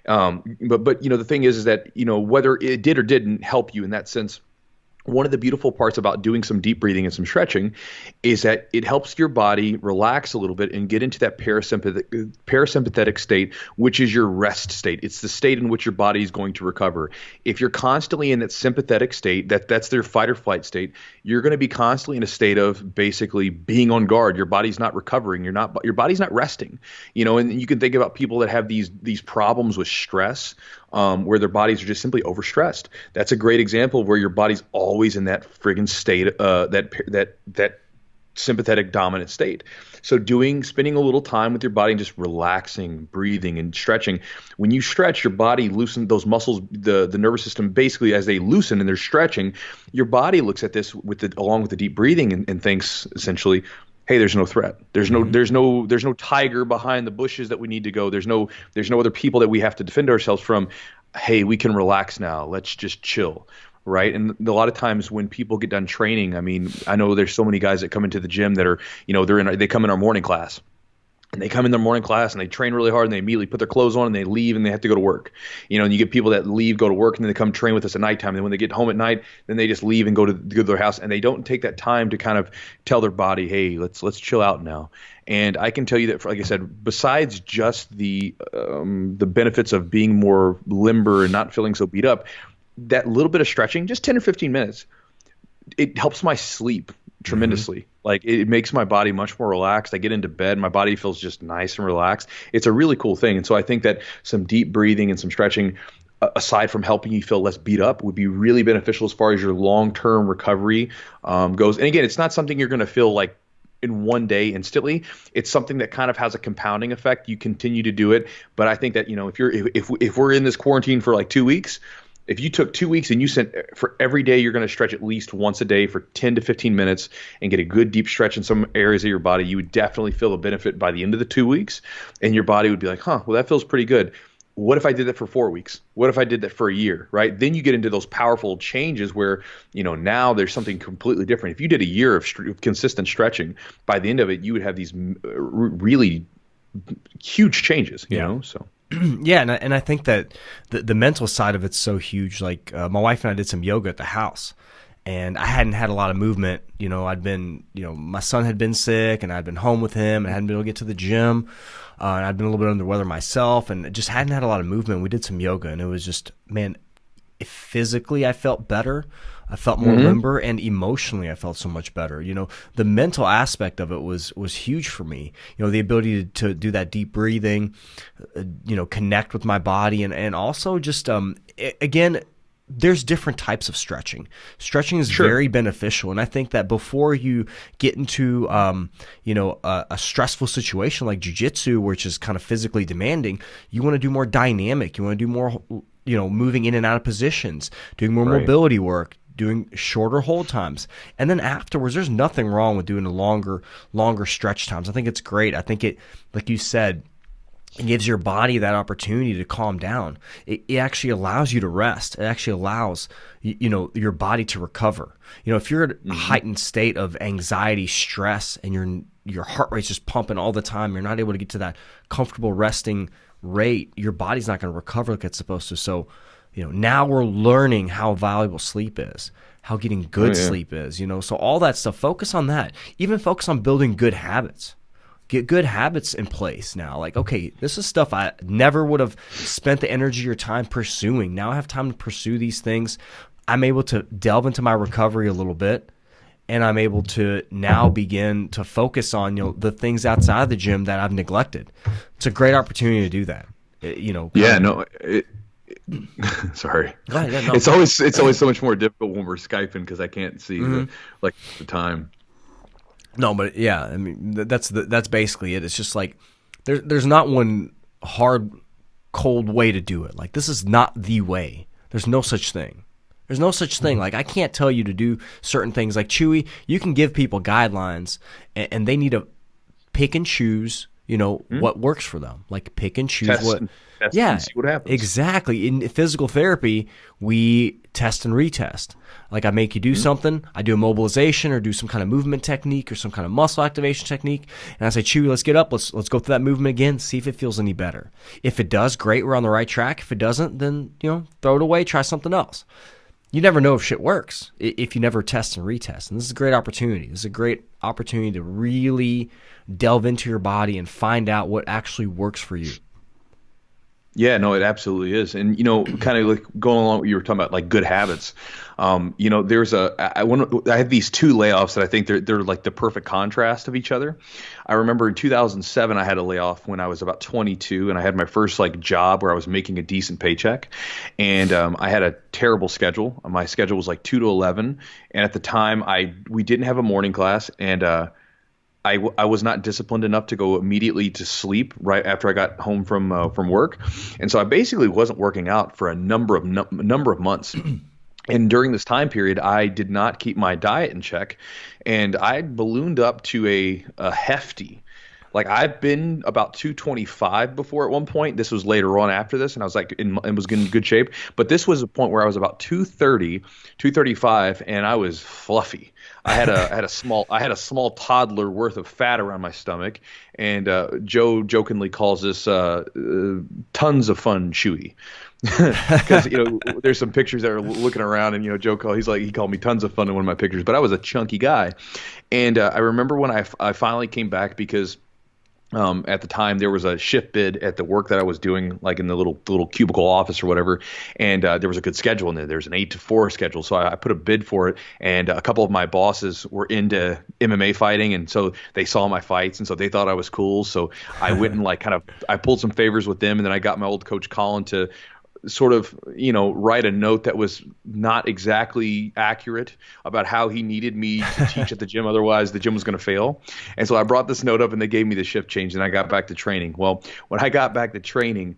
But the thing is that, whether it did or didn't help you in that sense, one of the beautiful parts about doing some deep breathing and some stretching is that it helps your body relax a little bit and get into that parasympathetic state, which is your rest state. It's the state in which your body is going to recover. If you're constantly in that sympathetic state, that's their fight or flight state, you're going to be constantly in a state of basically being on guard. Your body's not recovering. Your body's not resting. And you can think about people that have these problems with stress, where their bodies are just simply overstressed. That's a great example of where your body's always in that friggin' state, that sympathetic dominant state. So spending a little time with your body and just relaxing, breathing, and stretching. When you stretch, your body loosens those muscles, the nervous system, basically as they loosen and they're stretching, your body looks at this along with the deep breathing and thinks essentially, hey, there's no threat. There's no tiger behind the bushes that we need to go. There's no other people that we have to defend ourselves from. Hey, we can relax now. Let's just chill. Right. And a lot of times when people get done training, I mean, I know there's so many guys that come into the gym that are, they come in our morning class. And they come in their morning class and they train really hard and they immediately put their clothes on and they leave and they have to go to work. And you get people that leave, go to work, and then they come train with us at nighttime. And when they get home at night, then they just leave and go to their house, and they don't take that time to kind of tell their body, hey, let's chill out now. And I can tell you that, like I said, besides just the benefits of being more limber and not feeling so beat up, that little bit of stretching, just 10 or 15 minutes, it helps my sleep tremendously. Like it makes my body much more relaxed. I get into bed, my body feels just nice and relaxed. It's a really cool thing. And so I think that some deep breathing and some stretching, aside from helping you feel less beat up, would be really beneficial as far as your long-term recovery goes. And again, it's not something you're going to feel like in one day instantly. It's something that kind of has a compounding effect. You continue to do it. But I think that, if we're in this quarantine for like 2 weeks, if you took 2 weeks and you sent for every day, you're going to stretch at least once a day for 10 to 15 minutes and get a good deep stretch in some areas of your body, you would definitely feel a benefit by the end of the 2 weeks. And your body would be like, well, that feels pretty good. What if I did that for 4 weeks? What if I did that for a year, right? Then you get into those powerful changes where, now there's something completely different. If you did a year of consistent stretching, by the end of it, you would have these really huge changes, so. Yeah, and I think that the mental side of it's so huge. Like my wife and I did some yoga at the house, and I hadn't had a lot of movement. I'd been, my son had been sick, and I'd been home with him, and I hadn't been able to get to the gym. And I'd been a little bit under the weather myself, and just hadn't had a lot of movement. We did some yoga, and it was just, man, physically I felt better. I felt more limber, and emotionally I felt so much better. The mental aspect of it was huge for me. The ability to do that deep breathing, connect with my body, and also just again, there's different types of stretching. Stretching is very beneficial, and I think that before you get into a stressful situation like jiu-jitsu, which is kind of physically demanding, you want to do more dynamic. You want to do more, moving in and out of positions, doing more mobility work, doing shorter hold times. And then afterwards, there's nothing wrong with doing longer stretch times. I think it's great. I think it, like you said, it gives your body that opportunity to calm down. It actually allows you to rest. It actually allows your body to recover. If you're in a heightened state of anxiety, stress, and your heart rate's just pumping all the time, you're not able to get to that comfortable resting rate, your body's not going to recover like it's supposed to. So now we're learning how valuable sleep is, how getting good sleep is, so all that stuff, focus on that. Even focus on building good habits. Get good habits in place now. Like, okay, this is stuff I never would have spent the energy or time pursuing. Now I have time to pursue these things. I'm able to delve into my recovery a little bit, and I'm able to now begin to focus on the things outside the gym that I've neglected. It's a great opportunity to do that. Sorry. Go ahead, yeah, no. It's always so much more difficult when we're Skyping because I can't see the time. No, but yeah, I mean that's basically it. It's just like there's not one hard, cold way to do it. Like this is not the way. There's no such thing. There's no such thing. Like I can't tell you to do certain things. Like Chewy, you can give people guidelines, and they need to pick and choose. What works for them. Like pick and choose Test what. and see what happens. Exactly. In physical therapy, we test and retest. Like I make you do something, I do a mobilization or do some kind of movement technique or some kind of muscle activation technique, and I say, Chewy, let's get up, let's go through that movement again, see if it feels any better. If it does, great, we're on the right track. If it doesn't, then throw it away, try something else. You never know if shit works if you never test and retest. And this is a great opportunity. This is a great opportunity to really delve into your body and find out what actually works for you. Yeah, no, it absolutely is. And, kind of like going along with what you were talking about, like good habits. There's I have these two layoffs that I think they're like the perfect contrast of each other. I remember in 2007, I had a layoff when I was about 22 and I had my first like job where I was making a decent paycheck. And I had a terrible schedule. My schedule was like 2 to 11. And at the time we didn't have a morning class, and I was not disciplined enough to go immediately to sleep right after I got home from work, and so I basically wasn't working out for a number of months. And during this time period, I did not keep my diet in check, and I ballooned up to a hefty. Like I've been about 225 before at one point. This was later on after this, and I was like, and was in good shape. But this was a point where I was about 230, 235, and I was fluffy. I had a small toddler worth of fat around my stomach, and Joe jokingly calls this tons of fun Chewy. Because there's some pictures that are looking around, and Joe he called me tons of fun in one of my pictures, but I was a chunky guy. And I remember when I finally came back because at the time there was a shift bid at the work that I was doing, like in the little cubicle office or whatever, and there was a good schedule in there. There's an 8 to 4 schedule, so I put a bid for it, and a couple of my bosses were into MMA fighting, and so they saw my fights, and so they thought I was cool. So I went and I pulled some favors with them, and then I got my old coach Colin to sort of, write a note that was not exactly accurate about how he needed me to teach at the gym. Otherwise, the gym was going to fail. And so I brought this note up, and they gave me the shift change, and I got back to training. Well, when I got back to training,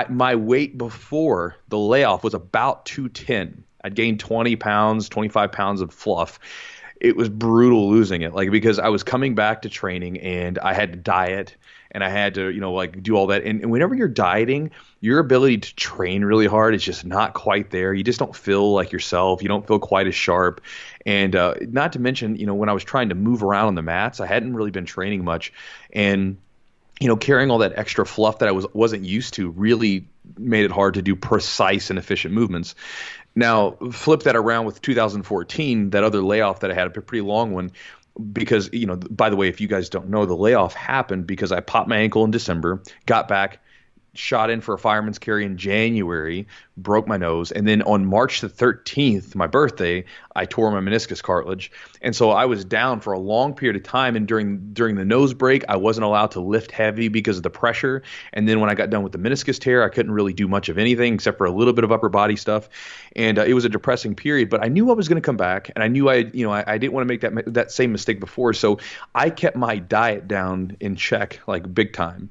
my weight before the layoff was about 210. I'd gained 20 pounds, 25 pounds of fluff. It was brutal losing it, because I was coming back to training, and I had to diet, and I had to, do all that. And whenever you're dieting, your ability to train really hard is just not quite there. You just don't feel like yourself. You don't feel quite as sharp. And not to mention, when I was trying to move around on the mats, I hadn't really been training much. And, carrying all that extra fluff that I wasn't used to really made it hard to do precise and efficient movements. Now, flip that around with 2014, that other layoff that I had, a pretty long one. Because, by the way, if you guys don't know, the layoff happened because I popped my ankle in December, got back, shot in for a fireman's carry in January, broke my nose, and then on March the 13th, my birthday, I tore my meniscus cartilage. And so I was down for a long period of time, and during the nose break, I wasn't allowed to lift heavy because of the pressure. And then when I got done with the meniscus tear, I couldn't really do much of anything except for a little bit of upper body stuff. And it was a depressing period, but I knew I was going to come back, and I knew I didn't want to make that same mistake before. So I kept my diet down in check, like big time.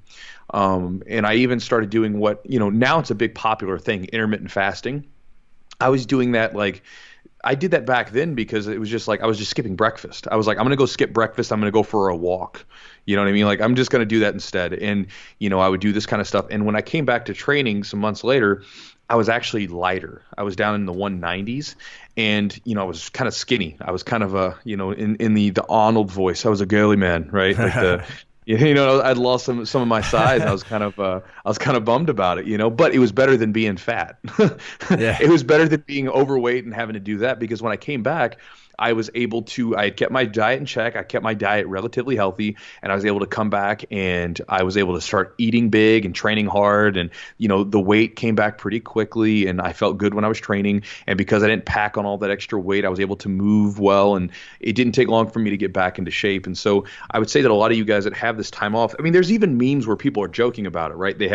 And I even started doing what, now it's a big popular thing, intermittent fasting. I was doing that, I did that back then because it was just I was just skipping breakfast. I was like, I'm going to go skip breakfast. I'm going to go for a walk. You know what I mean? I'm just going to do that instead. And, I would do this kind of stuff. And when I came back to training some months later, I was actually lighter. I was down in the 190s, and, I was kind of skinny. I was kind of in the Arnold voice. I was a girly man, right? I'd lost some of my size. I was kind of bummed about it, but it was better than being fat. Yeah. It was better than being overweight and having to do that, because when I came back, I was able to, I had kept my diet in check. I kept my diet relatively healthy, and I was able to come back and I was able to start eating big and training hard. And, the weight came back pretty quickly and I felt good when I was training. And because I didn't pack on all that extra weight, I was able to move well, and it didn't take long for me to get back into shape. And so I would say that a lot of you guys that have this time off, I mean, there's even memes where people are joking about it, right? They'll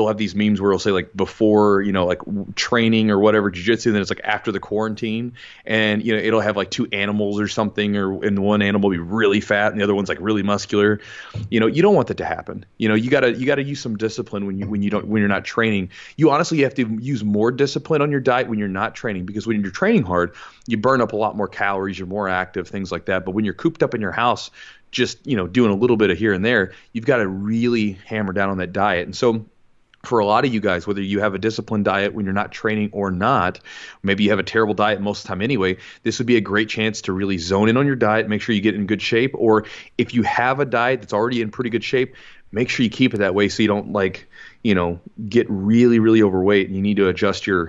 have these memes where it'll say like before, like training or whatever, jiu-jitsu, then it's like after the quarantine, and it'll have like two animals or something, and one animal will be really fat and the other one's like really muscular. You don't want that to happen. You gotta use some discipline when you're not training. You honestly have to use more discipline on your diet when you're not training, because when you're training hard, you burn up a lot more calories, you're more active, things like that. But when you're cooped up in your house, just doing a little bit of here and there, you've got to really hammer down on that diet. And so for a lot of you guys, whether you have a disciplined diet when you're not training or not, maybe you have a terrible diet most of the time anyway, this would be a great chance to really zone in on your diet, make sure you get in good shape. Or if you have a diet that's already in pretty good shape, make sure you keep it that way so you don't get really, really overweight and you need to adjust your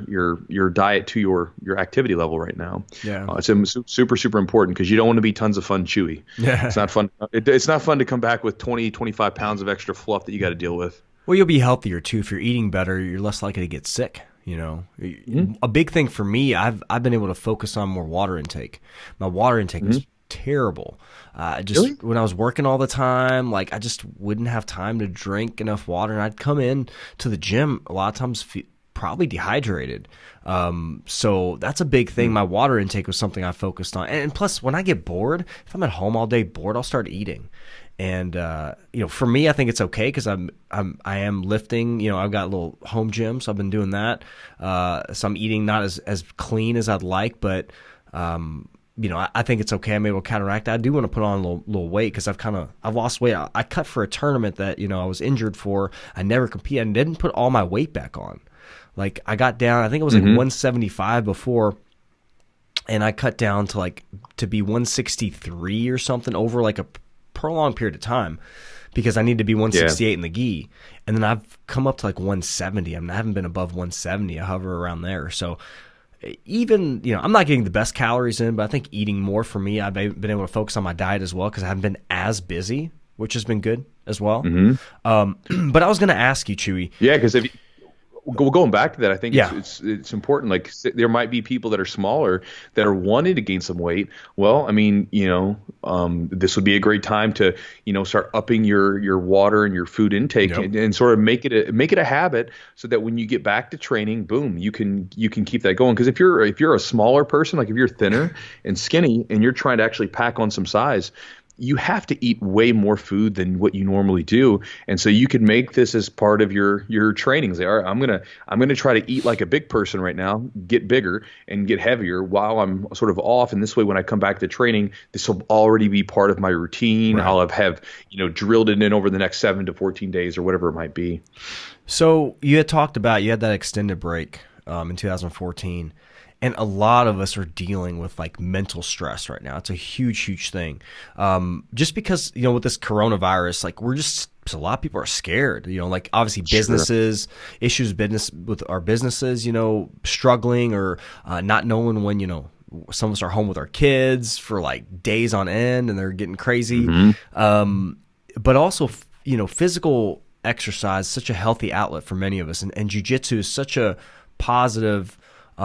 diet to your activity level right now. Yeah. It's super, super important, because you don't want to be tons of fun chewy. Yeah. It's not fun. It's not fun to come back with 20, 25 pounds of extra fluff that you got to deal with. Well, you'll be healthier too. If you're eating better, you're less likely to get sick. Mm-hmm. A big thing for me, I've been able to focus on more water intake. My water intake was terrible. Really? When I was working all the time, like I just wouldn't have time to drink enough water, and I'd come in to the gym a lot of times probably dehydrated. So that's a big thing. My water intake was something I focused on, and plus when I get bored, if I'm at home all day bored, I'll start eating. And for me, I think it's okay because I am lifting. I've got a little home gym, so I've been doing that. So I'm eating not as clean as I'd like, but I think it's okay. I'm able to counteract that. I do want to put on a little weight because I've lost weight. I cut for a tournament that I was injured for. I never competed and didn't put all my weight back on. Like I got down, I think it was like 175 before, and I cut down to be 163 or something over like a prolonged period of time, because I need to be 168 in the gi, and then I've come up to like 170. I haven't been above 170. I hover around there. So even I'm not getting the best calories in, but I think eating more for me, I've been able to focus on my diet as well because I haven't been as busy, which has been good as well. But I was going to ask you, Chewy. Yeah, because if you going back to that, I think it's important. Like there might be people that are smaller that are wanting to gain some weight. Well, I mean, this would be a great time to, start upping your water and your food intake and sort of make it a habit so that when you get back to training, boom, you can keep that going. Because if you're a smaller person, like if you're thinner and skinny and you're trying to actually pack on some size, you have to eat way more food than what you normally do. And so you could make this as part of your training. Say, all right, I'm gonna try to eat like a big person right now, get bigger and get heavier while I'm sort of off. And this way, when I come back to training, this will already be part of my routine. Right. I'll have drilled it in over the next 7 to 14 days or whatever it might be. So you had talked about, you had that extended break in 2014. And a lot of us are dealing with like mental stress right now. It's a huge, huge thing. Just because, with this coronavirus, like a lot of people are scared, like obviously businesses, issues with our businesses, struggling or not knowing when, some of us are home with our kids for like days on end and they're getting crazy. But also, physical exercise is such a healthy outlet for many of us. And jiu-jitsu is such a positive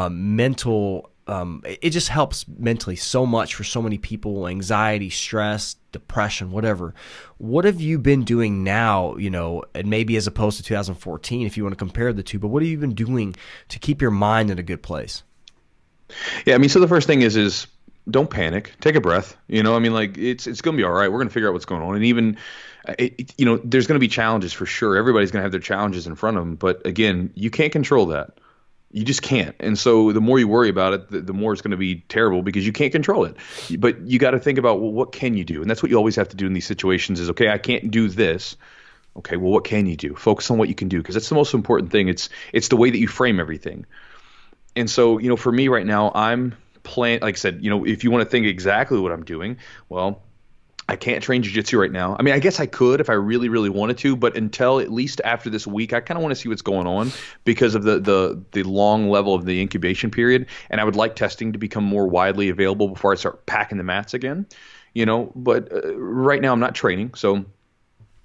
mental, it just helps mentally so much for so many people, anxiety, stress, depression, whatever. What have you been doing now, and maybe as opposed to 2014, if you want to compare the two, but what have you been doing to keep your mind in a good place? Yeah, I mean, so the first thing is don't panic, take a breath, like it's going to be all right. We're going to figure out what's going on. And even, there's going to be challenges for sure. Everybody's going to have their challenges in front of them. But again, you can't control that. You just can't. And so the more you worry about it, the more it's going to be terrible because you can't control it. But you got to think about, well, what can you do? And that's what you always have to do in these situations is, okay, I can't do this. Okay, well, what can you do? Focus on what you can do because that's the most important thing. It's the way that you frame everything. And so, for me right now, I'm playing, like I said, if you want to think exactly what I'm doing, well, I can't train jiu-jitsu right now. I mean, I guess I could if I really, really wanted to, but until at least after this week, I kind of want to see what's going on because of the long level of the incubation period, and I would like testing to become more widely available before I start packing the mats again. But right now I'm not training, so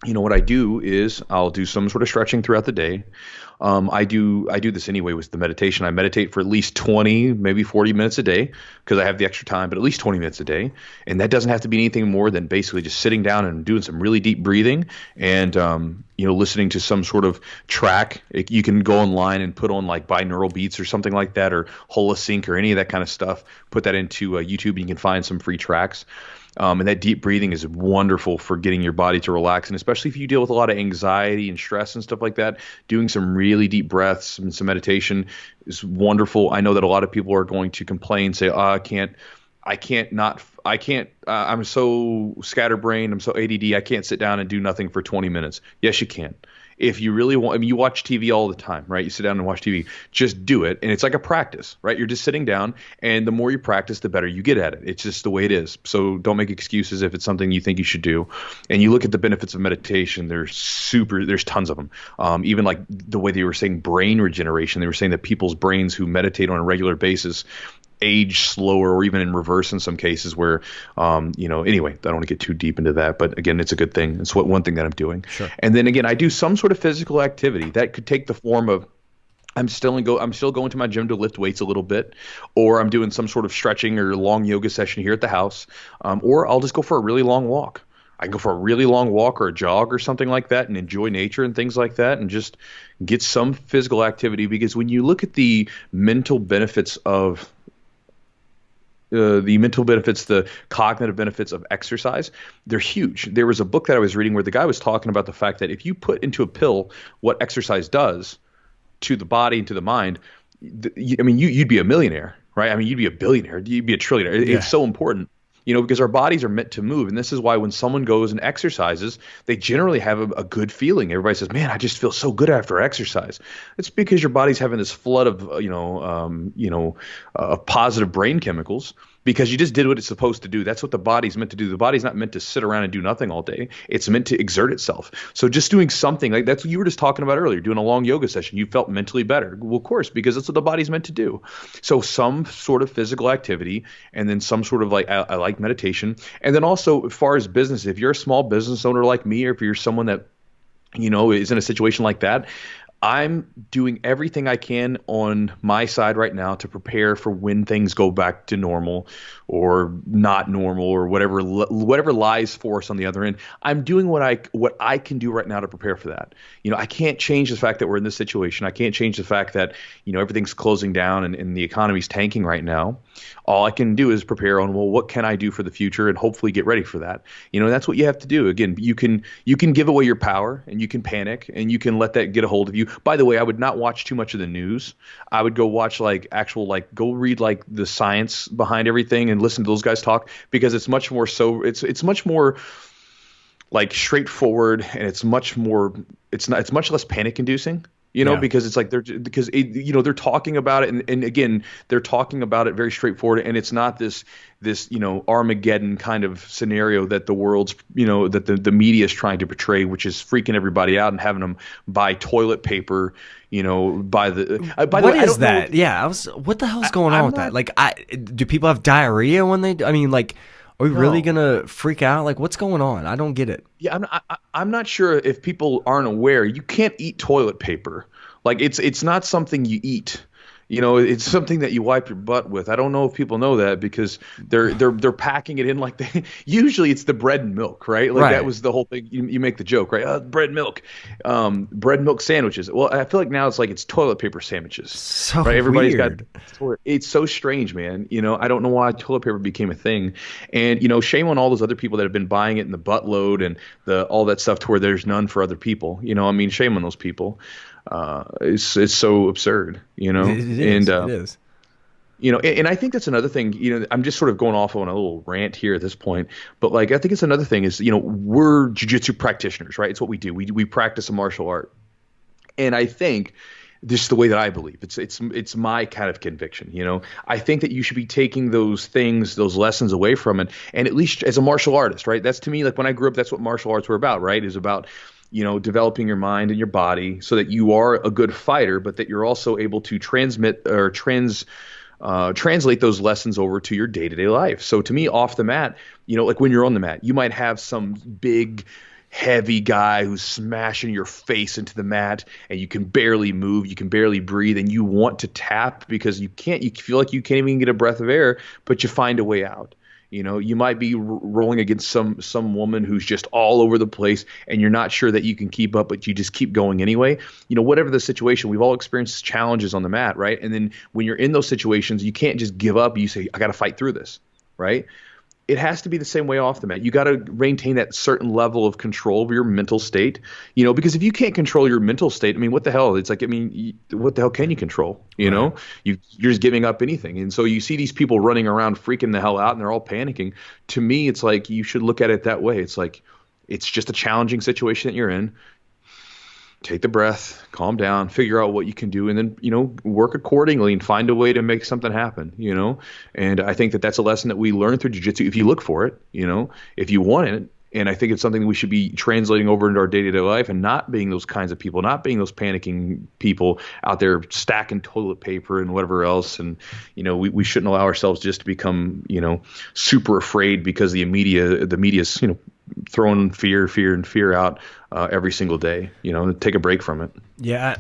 what I do is I'll do some sort of stretching throughout the day. I do this anyway with the meditation. I meditate for at least 20, maybe 40 minutes a day because I have the extra time, but at least 20 minutes a day. And that doesn't have to be anything more than basically just sitting down and doing some really deep breathing and, listening to some sort of track. You can go online and put on like binaural beats or something like that, or Holosync or any of that kind of stuff. Put that into YouTube and you can find some free tracks. And that deep breathing is wonderful for getting your body to relax. And especially if you deal with a lot of anxiety and stress and stuff like that, doing some really deep breaths and some meditation is wonderful. I know that a lot of people are going to complain, say, oh, I'm so scatterbrained, I'm so ADD, I can't sit down and do nothing for 20 minutes. Yes, you can. If you really want, I mean, you watch TV all the time, right? You sit down and watch TV. Just do it. And it's like a practice, right? You're just sitting down, and the more you practice, the better you get at it. It's just the way it is. So don't make excuses if it's something you think you should do. And you look at the benefits of meditation, there's tons of them. Even like the way they were saying brain regeneration, they were saying that people's brains who meditate on a regular basis age slower, or even in reverse in some cases where, anyway, I don't want to get too deep into that, but again, it's a good thing. It's one thing that I'm doing. Sure. And then again, I do some sort of physical activity that could take the form of, I'm still going to my gym to lift weights a little bit, or I'm doing some sort of stretching or long yoga session here at the house, or I'll just go for a really long walk. I can go for a really long walk or a jog or something like that and enjoy nature and things like that and just get some physical activity, because when you look at the mental benefits, the cognitive benefits of exercise, they're huge. There was a book that I was reading where the guy was talking about the fact that if you put into a pill what exercise does to the body and to the mind, you'd be a millionaire, right? I mean, you'd be a billionaire, you'd be a trillionaire. Yeah. It's so important. Because our bodies are meant to move. And this is why when someone goes and exercises, they generally have a good feeling. Everybody says, man, I just feel so good after exercise. It's because your body's having this flood of positive brain chemicals, because you just did what it's supposed to do. That's what the body's meant to do. The body's not meant to sit around and do nothing all day. It's meant to exert itself. So just doing something like that's what you were just talking about earlier, doing a long yoga session, you felt mentally better. Well, of course, because that's what the body's meant to do. So some sort of physical activity, and then some sort of I like meditation. And then also, as far as business, if you're a small business owner like me, or if you're someone that, is in a situation like that, I'm doing everything I can on my side right now to prepare for when things go back to normal or not normal, or whatever lies for us on the other end. I'm doing what I can do right now to prepare for that. I can't change the fact that we're in this situation. I can't change the fact that, everything's closing down and the economy's tanking right now. All I can do is prepare on, well, what can I do for the future, and hopefully get ready for that. That's what you have to do. Again, you can give away your power, and you can panic, and you can let that get a hold of you. By the way, I would not watch too much of the news. I would go watch go read the science behind everything and listen to those guys talk, because it's much more it's much more straightforward, and it's much less panic inducing. Because it's they're talking about it, and again, they're talking about it very straightforward, and it's not this Armageddon kind of scenario that the world's that the media is trying to portray, which is freaking everybody out and having them buy toilet paper. By the what way, is that? Yeah, what the hell's going on with that? Do people have diarrhea when they? Are we really gonna freak out? What's going on? I don't get it. Yeah, I'm not sure if people aren't aware. You can't eat toilet paper. It's not something you eat. It's something that you wipe your butt with. I don't know if people know that, because they're packing it in usually it's the bread and milk, right? Right. That was the whole thing. You make the joke, right? Bread milk sandwiches. Well, I feel like now it's toilet paper sandwiches. So right? Everybody's weird. It's so strange, man. I don't know why toilet paper became a thing. And shame on all those other people that have been buying it in the buttload and all that stuff to where there's none for other people. Shame on those people. It's so absurd, It is. And I think that's another thing. I'm just sort of going off on a little rant here at this point, but I think it's another thing is, we're jiu-jitsu practitioners, right? It's what we do. We practice a martial art, and I think This is the way that I believe. It's my kind of conviction. I think that you should be taking those things, those lessons away from it, and at least as a martial artist, right? That's to me like when I grew up, that's what martial arts were about, right? Is about developing your mind and your body so that you are a good fighter, but that you're also able to transmit or translate those lessons over to your day-to-day life. So to me, off the mat, like when you're on the mat, you might have some big heavy guy who's smashing your face into the mat and you can barely move, you can barely breathe, and you want to tap because you feel like you can't even get a breath of air, but you find a way out. You might be rolling against some woman who's just all over the place and you're not sure that you can keep up, but you just keep going anyway. Whatever the situation, we've all experienced challenges on the mat, right? And then when you're in those situations, you can't just give up. You say, I got to fight through this, right? It has to be the same way off the mat. You got to maintain that certain level of control of your mental state, because if you can't control your mental state, what the hell? It's like, what the hell can you control? You're just giving up anything. And so you see these people running around freaking the hell out and they're all panicking. To me, it's like, you should look at it that way. It's like, it's just a challenging situation that you're in. Take the breath, calm down, figure out what you can do, and then, work accordingly and find a way to make something happen, And I think that that's a lesson that we learn through jiu-jitsu if you look for it, if you want it. And I think it's something that we should be translating over into our day-to-day life and not being those kinds of people, not being those panicking people out there stacking toilet paper and whatever else. And, we shouldn't allow ourselves just to become, super afraid because the media's, throwing fear out every single day, take a break from it. Yeah,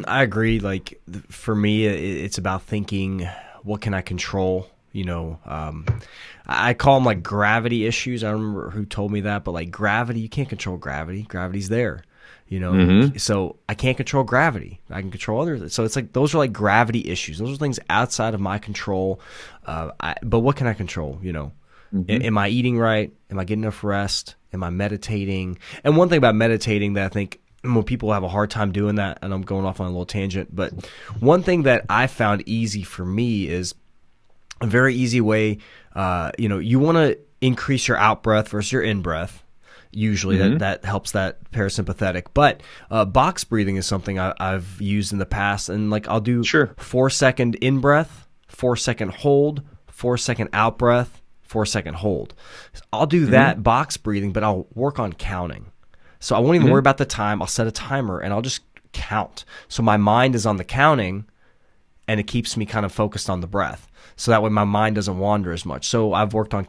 I agree. Like for me, it's about thinking, what can I control? I call them like gravity issues. I don't remember who told me that, but like gravity, you can't control gravity. Gravity's there, So I can't control gravity. I can control others. So it's like, those are like gravity issues. Those are things outside of my control. But what can I control? Am I eating right? Am I getting enough rest? Am I meditating? And one thing about meditating that I think when people have a hard time doing that, and I'm going off on a little tangent, but one thing that I found easy for me is a very easy way. You want to increase your out breath versus your in breath. Usually that helps that parasympathetic. But box breathing is something I've used in the past. And like I'll do 4-second in breath, 4-second hold, 4-second out breath, 4-second hold. I'll do that box breathing, but I'll work on counting. So I won't even worry about the time. I'll set a timer and I'll just count. So my mind is on the counting and it keeps me kind of focused on the breath. So that way my mind doesn't wander as much. So I've worked on,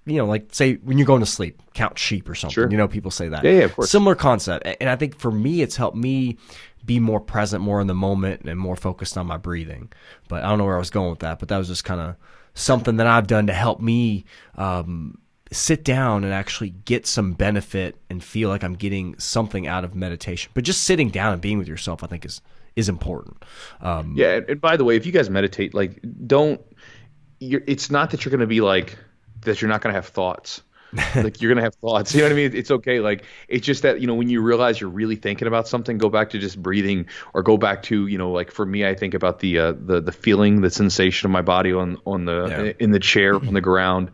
like say when you're going to sleep, count sheep or something. Sure. People say that. Yeah, of course. Similar concept. And I think for me, it's helped me be more present, more in the moment, and more focused on my breathing. But I don't know where I was going with that, but that was just kind of something that I've done to help me sit down and actually get some benefit and feel like I'm getting something out of meditation. But just sitting down and being with yourself, I think is important. Yeah. And by the way, if you guys meditate, like it's not that you're going to be like, that you're not going to have thoughts. Like you're going to have thoughts, you know what I mean? It's okay. Like, it's just that, when you realize you're really thinking about something, go back to just breathing, or go back to, like for me, I think about the feeling, the sensation of my body in the chair, on the ground,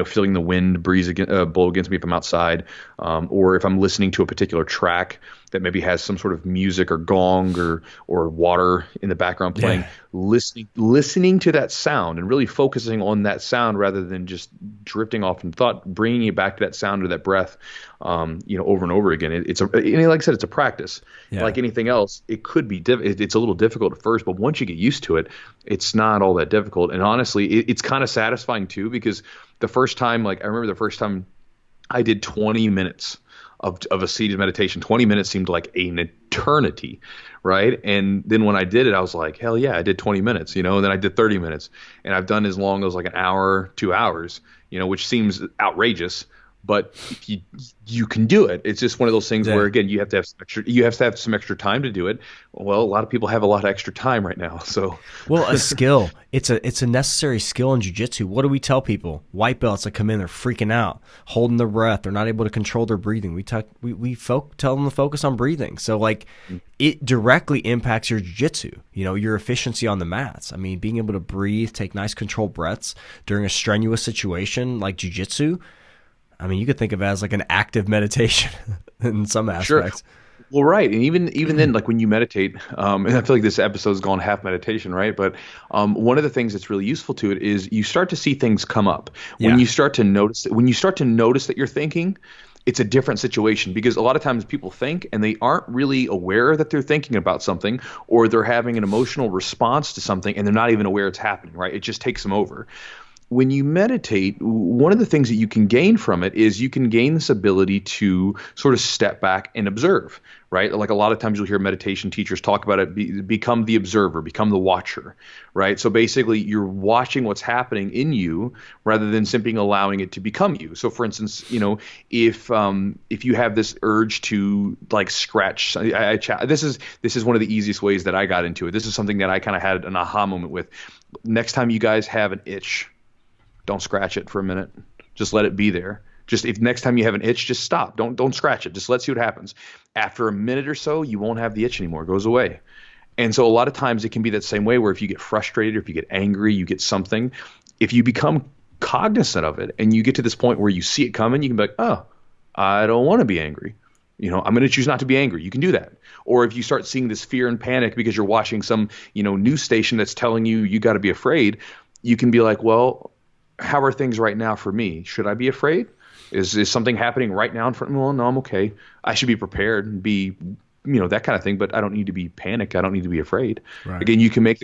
feeling the wind blow against me if I'm outside, or if I'm listening to a particular track that maybe has some sort of music or gong or water in the background playing, listening to that sound and really focusing on that sound rather than just drifting off in thought, bringing you back to that sound or that breath, over and over again. Like I said, it's a practice. Yeah. Like anything else, it could be it's a little difficult at first, but once you get used to it, it's not all that difficult. And honestly, it's kind of satisfying too, because the first time, like I remember the first time I did 20 minutes of a seated meditation. 20 minutes seemed like an eternity, right? And then when I did it, I was like, hell yeah, I did 20 minutes, and then I did 30 minutes. And I've done as long as like an hour, 2 hours, which seems outrageous, but you can do it. It's just one of those things where, again, you have to have some extra time to do it. Well, a lot of people have a lot of extra time right now. So, well, a skill. It's a necessary skill in jiu-jitsu. What do we tell people? White belts that come in, they're freaking out, holding their breath. They're not able to control their breathing. We tell them to focus on breathing. So, like, it directly impacts your jiu-jitsu. Your efficiency on the mats. I mean, being able to breathe, take nice controlled breaths during a strenuous situation like jiu-jitsu. I mean, you could think of it as like an active meditation in some aspects. Sure. Well, right, and even then, like when you meditate, and I feel like this episode's gone half meditation, right? But one of the things that's really useful to it is you start to see things come up when Yeah. you start to notice that you're thinking. It's a different situation because a lot of times people think and they aren't really aware that they're thinking about something, or they're having an emotional response to something and they're not even aware it's happening, right? It just takes them over. When you meditate, one of the things that you can gain from it is you can gain this ability to sort of step back and observe, right? Like a lot of times you'll hear meditation teachers talk about it, become the observer, become the watcher, right? So basically you're watching what's happening in you rather than simply allowing it to become you. So for instance, if you have this urge to like scratch, this is one of the easiest ways that I got into it. This is something that I kind of had an aha moment with. Next time you guys have an itch, don't scratch it for a minute. Just let it be there. Just if next time you have an itch, just stop. Don't scratch it. Just let's see what happens. After a minute or so, you won't have the itch anymore. It goes away. And so a lot of times it can be that same way where if you get frustrated or if you get angry, you get something, if you become cognizant of it and you get to this point where you see it coming, you can be like, oh, I don't want to be angry. I'm going to choose not to be angry. You can do that. Or if you start seeing this fear and panic because you're watching some, news station that's telling you got to be afraid, you can be like, well, how are things right now for me? Should I be afraid? Is something happening right now in front of me? Well, no, I'm okay. I should be prepared and be, that kind of thing. But I don't need to be panicked. I don't need to be afraid. Right. Again, you can make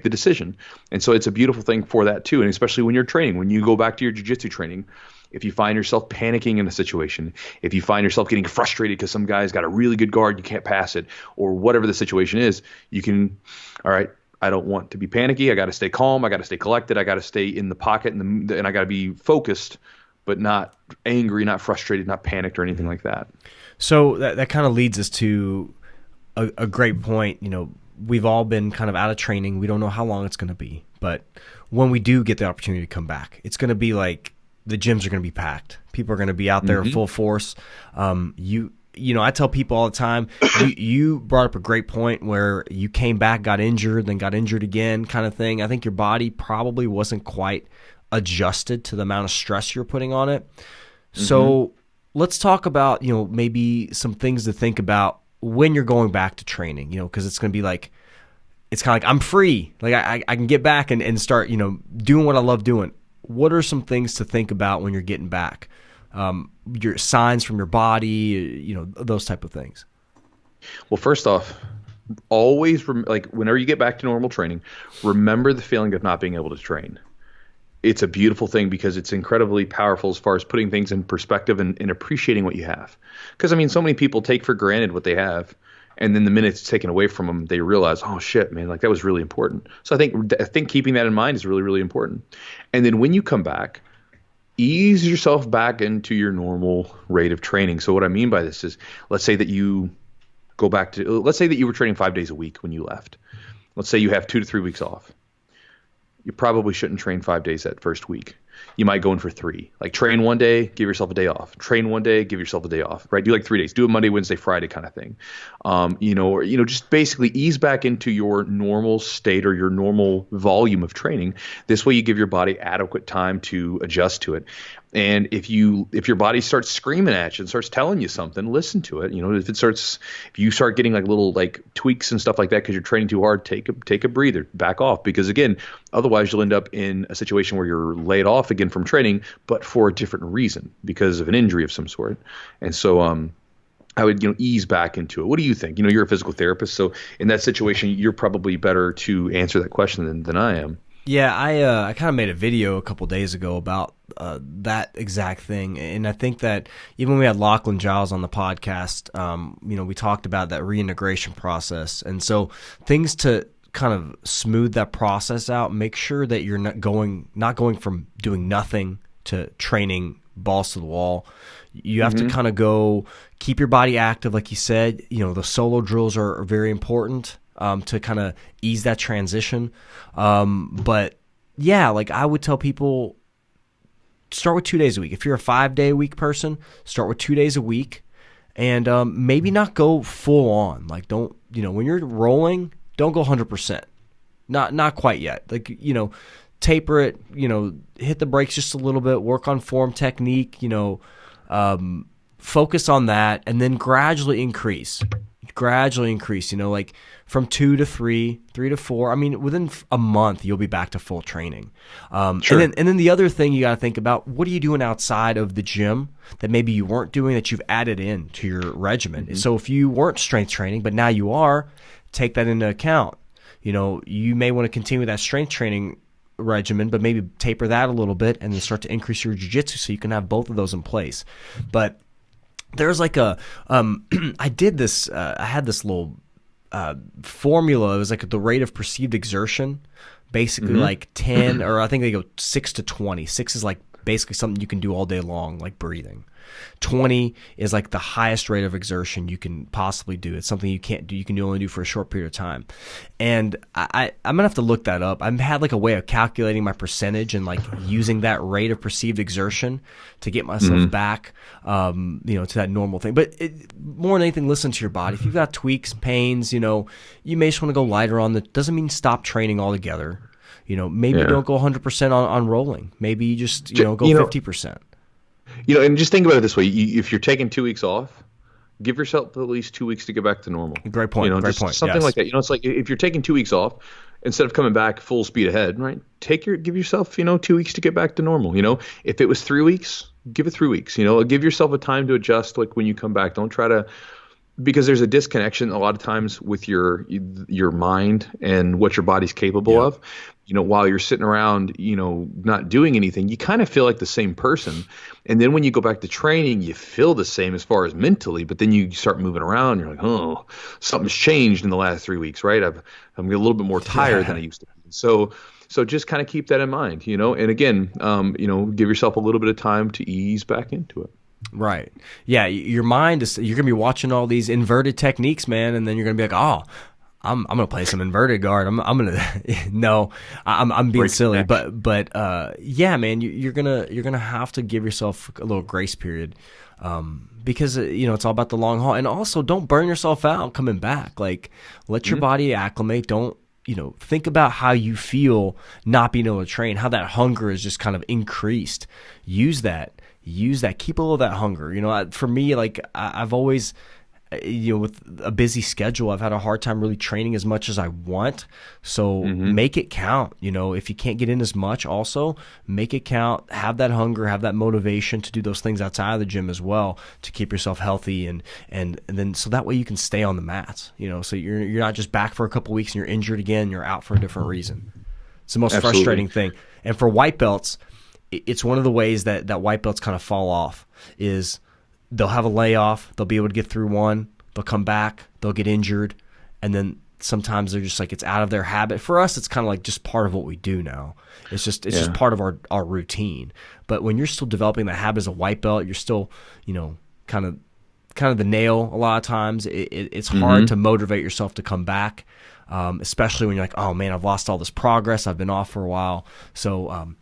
the decision, and so it's a beautiful thing for that too. And especially when you're training, when you go back to your jiu-jitsu training, if you find yourself panicking in a situation, if you find yourself getting frustrated because some guy's got a really good guard, you can't pass it, or whatever the situation is, you can, all right, I don't want to be panicky. I got to stay calm. I got to stay collected. I got to stay in the pocket and I got to be focused, but not angry, not frustrated, not panicked or anything like that. So that kind of leads us to a great point. We've all been kind of out of training. We don't know how long it's going to be, but when we do get the opportunity to come back, it's going to be like the gyms are going to be packed. People are going to be out there in full force. I tell people all the time, you brought up a great point where you came back, got injured, then got injured again kind of thing. I think your body probably wasn't quite adjusted to the amount of stress you're putting on it. So let's talk about, maybe some things to think about when you're going back to training, because it's going to be like, it's kind of like I'm free. Like I can get back and start, doing what I love doing. What are some things to think about when you're getting back? Your signs from your body, those type of things. Well, first off, always whenever you get back to normal training, remember the feeling of not being able to train. It's a beautiful thing because it's incredibly powerful as far as putting things in perspective and appreciating what you have. Because so many people take for granted what they have, and then the minute it's taken away from them, they realize, oh shit, man, like that was really important. So I think keeping that in mind is really, really important. And then when you come back, ease yourself back into your normal rate of training. So what I mean by this is, let's say that you were training 5 days a week when you left. Let's say you have 2 to 3 weeks off. You probably shouldn't train 5 days that first week. You might go in for 3. Like train one day, give yourself a day off. Train one day, give yourself a day off. Right? Do like 3 days. Do a Monday, Wednesday, Friday kind of thing. Just basically ease back into your normal state or your normal volume of training. This way, you give your body adequate time to adjust to it. And if your body starts screaming at you and starts telling you something, listen to it. If you start getting like little like tweaks and stuff like that because you're training too hard, take a breather, back off. Because again, otherwise you'll end up in a situation where you're laid off again from training, but for a different reason because of an injury of some sort. And so I would ease back into it. What do you think? You're a physical therapist, so in that situation, you're probably better to answer that question than I am. Yeah, I kind of made a video a couple days ago about that exact thing, and I think that even when we had Lachlan Giles on the podcast, we talked about that reintegration process, and so things to kind of smooth that process out. Make sure that you're not going from doing nothing to training balls to the wall. You have to kind of keep your body active, like you said. The solo drills are very important. To kind of ease that transition. But yeah, like I would tell people, start with 2 days a week. If you're a 5 day a week person, start with 2 days a week and maybe not go full on. Like when you're rolling, don't go 100%. Not quite yet. Like, taper it, hit the brakes just a little bit, work on form technique, focus on that, and then gradually increase. Like from 2 to 3, 3 to 4. I mean, within a month, you'll be back to full training. Sure. And then the other thing you got to think about, what are you doing outside of the gym that maybe you weren't doing that you've added in to your regimen? So if you weren't strength training, but now you are, take that into account. You may want to continue that strength training regimen, but maybe taper that a little bit and then start to increase your jiu-jitsu so you can have both of those in place. But there's like I had this little formula. It was like the rate of perceived exertion, basically like 10, or I think they go 6 to 20. 6 is like basically something you can do all day long, like breathing. 20 is like the highest rate of exertion you can possibly do. It's something you can't do. You can only do for a short period of time. And I'm gonna have to look that up. I've had like a way of calculating my percentage and like using that rate of perceived exertion to get myself back, to that normal thing. But more than anything, listen to your body. If you've got tweaks, pains, you may just want to go lighter on that. Doesn't mean stop training altogether. Maybe you don't go 100% on rolling. Maybe you just go 50%. And just think about it this way: if you're taking 2 weeks off, give yourself at least 2 weeks to get back to normal. Great point. Great point. Something like that. It's like if you're taking 2 weeks off, instead of coming back full speed ahead, right? Give yourself 2 weeks to get back to normal. If it was 3 weeks, give it 3 weeks. Give yourself a time to adjust. Like when you come back, don't try to. Because there's a disconnection a lot of times with your mind and what your body's capable of. While you're sitting around, not doing anything, you kind of feel like the same person. And then when you go back to training, you feel the same as far as mentally, but then you start moving around. You're like, oh, something's changed in the last 3 weeks, right? I'm a little bit more tired than I used to be. So just kind of keep that in mind, and again, give yourself a little bit of time to ease back into it. Right. Yeah. Your mind you're going to be watching all these inverted techniques, man. And then you're going to be like, oh, I'm going to play some inverted guard. I'm going to, no, I'm being silly, but yeah, man, you're going to have to give yourself a little grace period. Because it's all about the long haul, and also don't burn yourself out coming back. Like let your body acclimate. Don't, think about how you feel not being able to train, how that hunger is just kind of increased. Use that, keep a little of that hunger. For me, like I've always, with a busy schedule, I've had a hard time really training as much as I want. So make it count. If you can't get in as much, also make it count. Have that hunger, have that motivation to do those things outside of the gym as well to keep yourself healthy, and then so that way you can stay on the mats. So you're not just back for a couple weeks and you're injured again. You're out for a different reason. It's the most frustrating thing. And for white belts, it's one of the ways that white belts kind of fall off is they'll have a layoff. They'll be able to get through one. They'll come back. They'll get injured. And then sometimes they're just like, it's out of their habit. For us, it's kind of like just part of what we do now. It's just part of our routine. But when you're still developing the habit as a white belt, you're still, kind of the nail a lot of times. It's hard to motivate yourself to come back, especially when you're like, oh, man, I've lost all this progress. I've been off for a while. So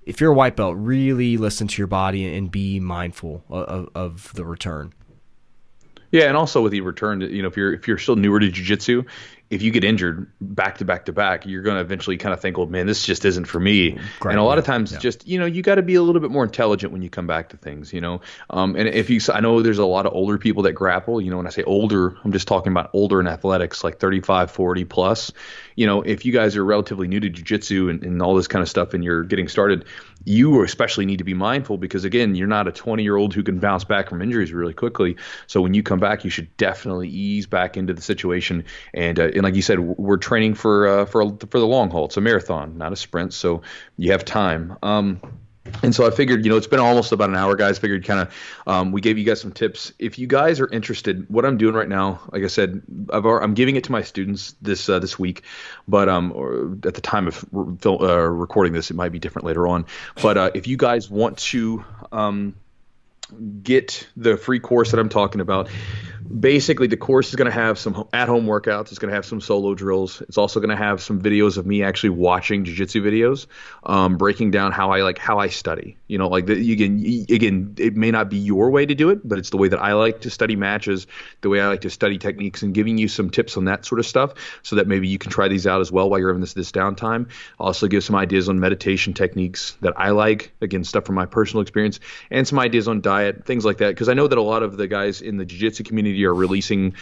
if you're a white belt, really listen to your body and be mindful of the return. Yeah, and also with the return, if you're still newer to jiu-jitsu, if you get injured back to back to back, you're going to eventually kind of think, well, man, this just isn't for me. Great, and a lot of times just, you got to be a little bit more intelligent when you come back to things, and I know there's a lot of older people that grapple, when I say older, I'm just talking about older in athletics, like 35, 40 plus. If you guys are relatively new to jiu-jitsu and all this kind of stuff and you're getting started, you especially need to be mindful because, again, you're not a 20-year-old who can bounce back from injuries really quickly. So when you come back, you should definitely ease back into the situation. And like you said, we're training for the long haul. It's a marathon, not a sprint. So you have time. And so I figured, it's been almost about an hour, guys. Figured kind of we gave you guys some tips. If you guys are interested, what I'm doing right now, like I said, I'm giving it to my students this week, but or at the time of recording this, it might be different later on. But if you guys want to get the free course that I'm talking about, Basically, the course is going to have some at-home workouts. It's going to have some solo drills. It's also going to have some videos of me actually watching jiu-jitsu videos, breaking down how I study. You know, like again, it may not be your way to do it, but it's the way that I like to study matches, the way I like to study techniques, and giving you some tips on that sort of stuff, so that maybe you can try these out as well while you're having this downtime. I'll also give some ideas on meditation techniques that I like. Again, stuff from my personal experience, and some ideas on diet, things like that, because I know that a lot of the guys in the jiu-jitsu community are releasing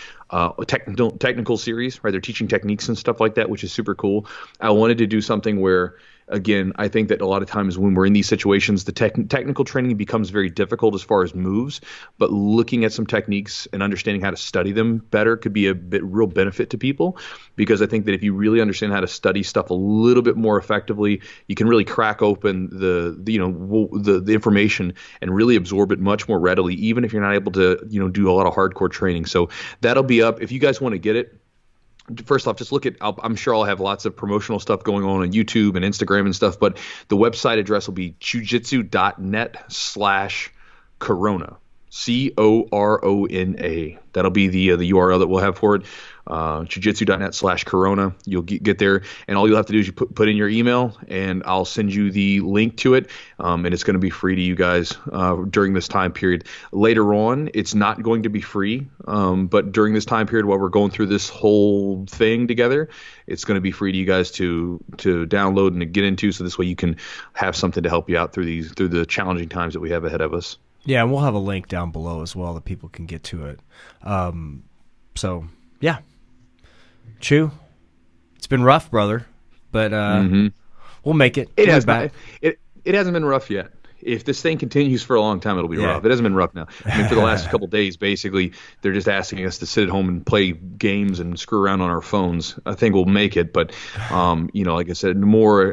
technical series, right? They're teaching techniques and stuff like that, which is super cool. I wanted to do something where, again, I think that a lot of times when we're in these situations, the technical training becomes very difficult as far as moves, but looking at some techniques and understanding how to study them better could be a real benefit to people, because I think that if you really understand how to study stuff a little bit more effectively, you can really crack open the information and really absorb it much more readily, even if you're not able to, do a lot of hardcore training. So that'll be up. If you guys want to get it, first off, just look at, I'm sure I'll have lots of promotional stuff going on YouTube and Instagram and stuff, but the website address will be chewjitsu.net/corona. CORONA. That'll be the URL that we'll have for it. Chewjitsu.net/corona. You'll get there, and all you'll have to do is you put in your email, and I'll send you the link to it. And it's going to be free to you guys during this time period. Later on, it's not going to be free, but during this time period while we're going through this whole thing together, it's going to be free to you guys to download and to get into. So this way you can have something to help you out through the challenging times that we have ahead of us. Yeah, and we'll have a link down below as well that people can get to it. So, yeah. Chew, it's been rough, brother, but we'll make it. It hasn't been rough yet. If this thing continues for a long time, it'll be rough. It hasn't been rough now. I mean, for the last couple of days, basically, they're just asking us to sit at home and play games and screw around on our phones. I think we'll make it, but like I said,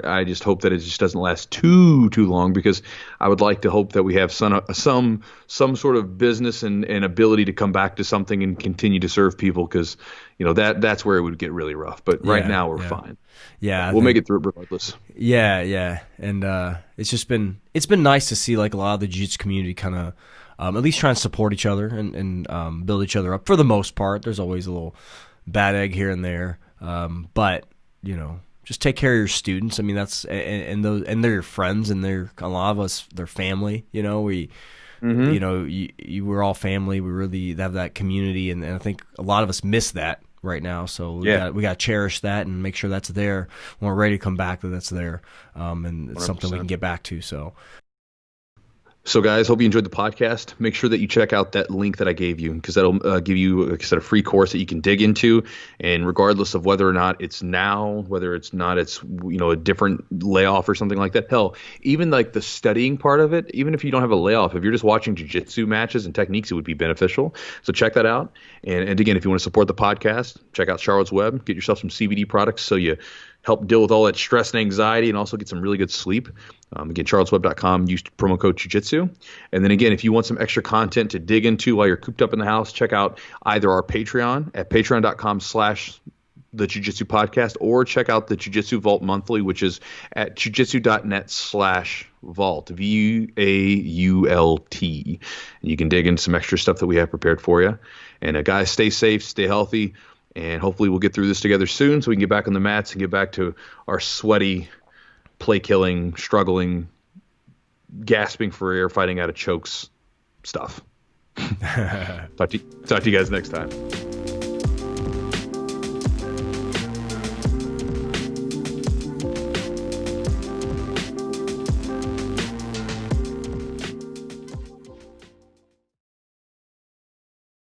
I just hope that it just doesn't last too long, because I would like to hope that we have some sort of business and ability to come back to something and continue to serve people, because that's where it would get really rough. But right now we're fine. Yeah, we'll make it through regardless. Yeah, and it's been nice to see like a lot of the jiu-jitsu community kind of at least try and support each other and build each other up for the most part. There's always a little bad egg here and there, but just take care of your students. I mean, that's and they're your friends, and they're a lot of us, they're family. We're all family. We really have that community, and I think a lot of us miss that right now. So we got to cherish that and make sure that's there when we're ready to come back, that's there, and it's 100%. Something we can get back to. So guys, hope you enjoyed the podcast. Make sure that you check out that link that I gave you, because that'll give you, like I said, a free course that you can dig into. And regardless of whether or not it's now, whether it's not, it's a different layoff or something like that. Hell, even like the studying part of it, even if you don't have a layoff, if you're just watching jiu-jitsu matches and techniques, it would be beneficial. So check that out. And again, if you want to support the podcast, check out Charlotte's Web. Get yourself some CBD products so you help deal with all that stress and anxiety, and also get some really good sleep. Again, charlottesweb.com, use promo code Chewjitsu. And then again, if you want some extra content to dig into while you're cooped up in the house, check out either our Patreon at patreon.com/the Jiu-Jitsu podcast, or check out the Jiu-Jitsu Vault monthly, which is at chewjitsu.net/vault, VAULT. And you can dig into some extra stuff that we have prepared for you. And guys, stay safe, stay healthy. And hopefully we'll get through this together soon, so we can get back on the mats and get back to our sweaty, play-killing, struggling, gasping for air, fighting out of chokes stuff. Talk to you guys next time.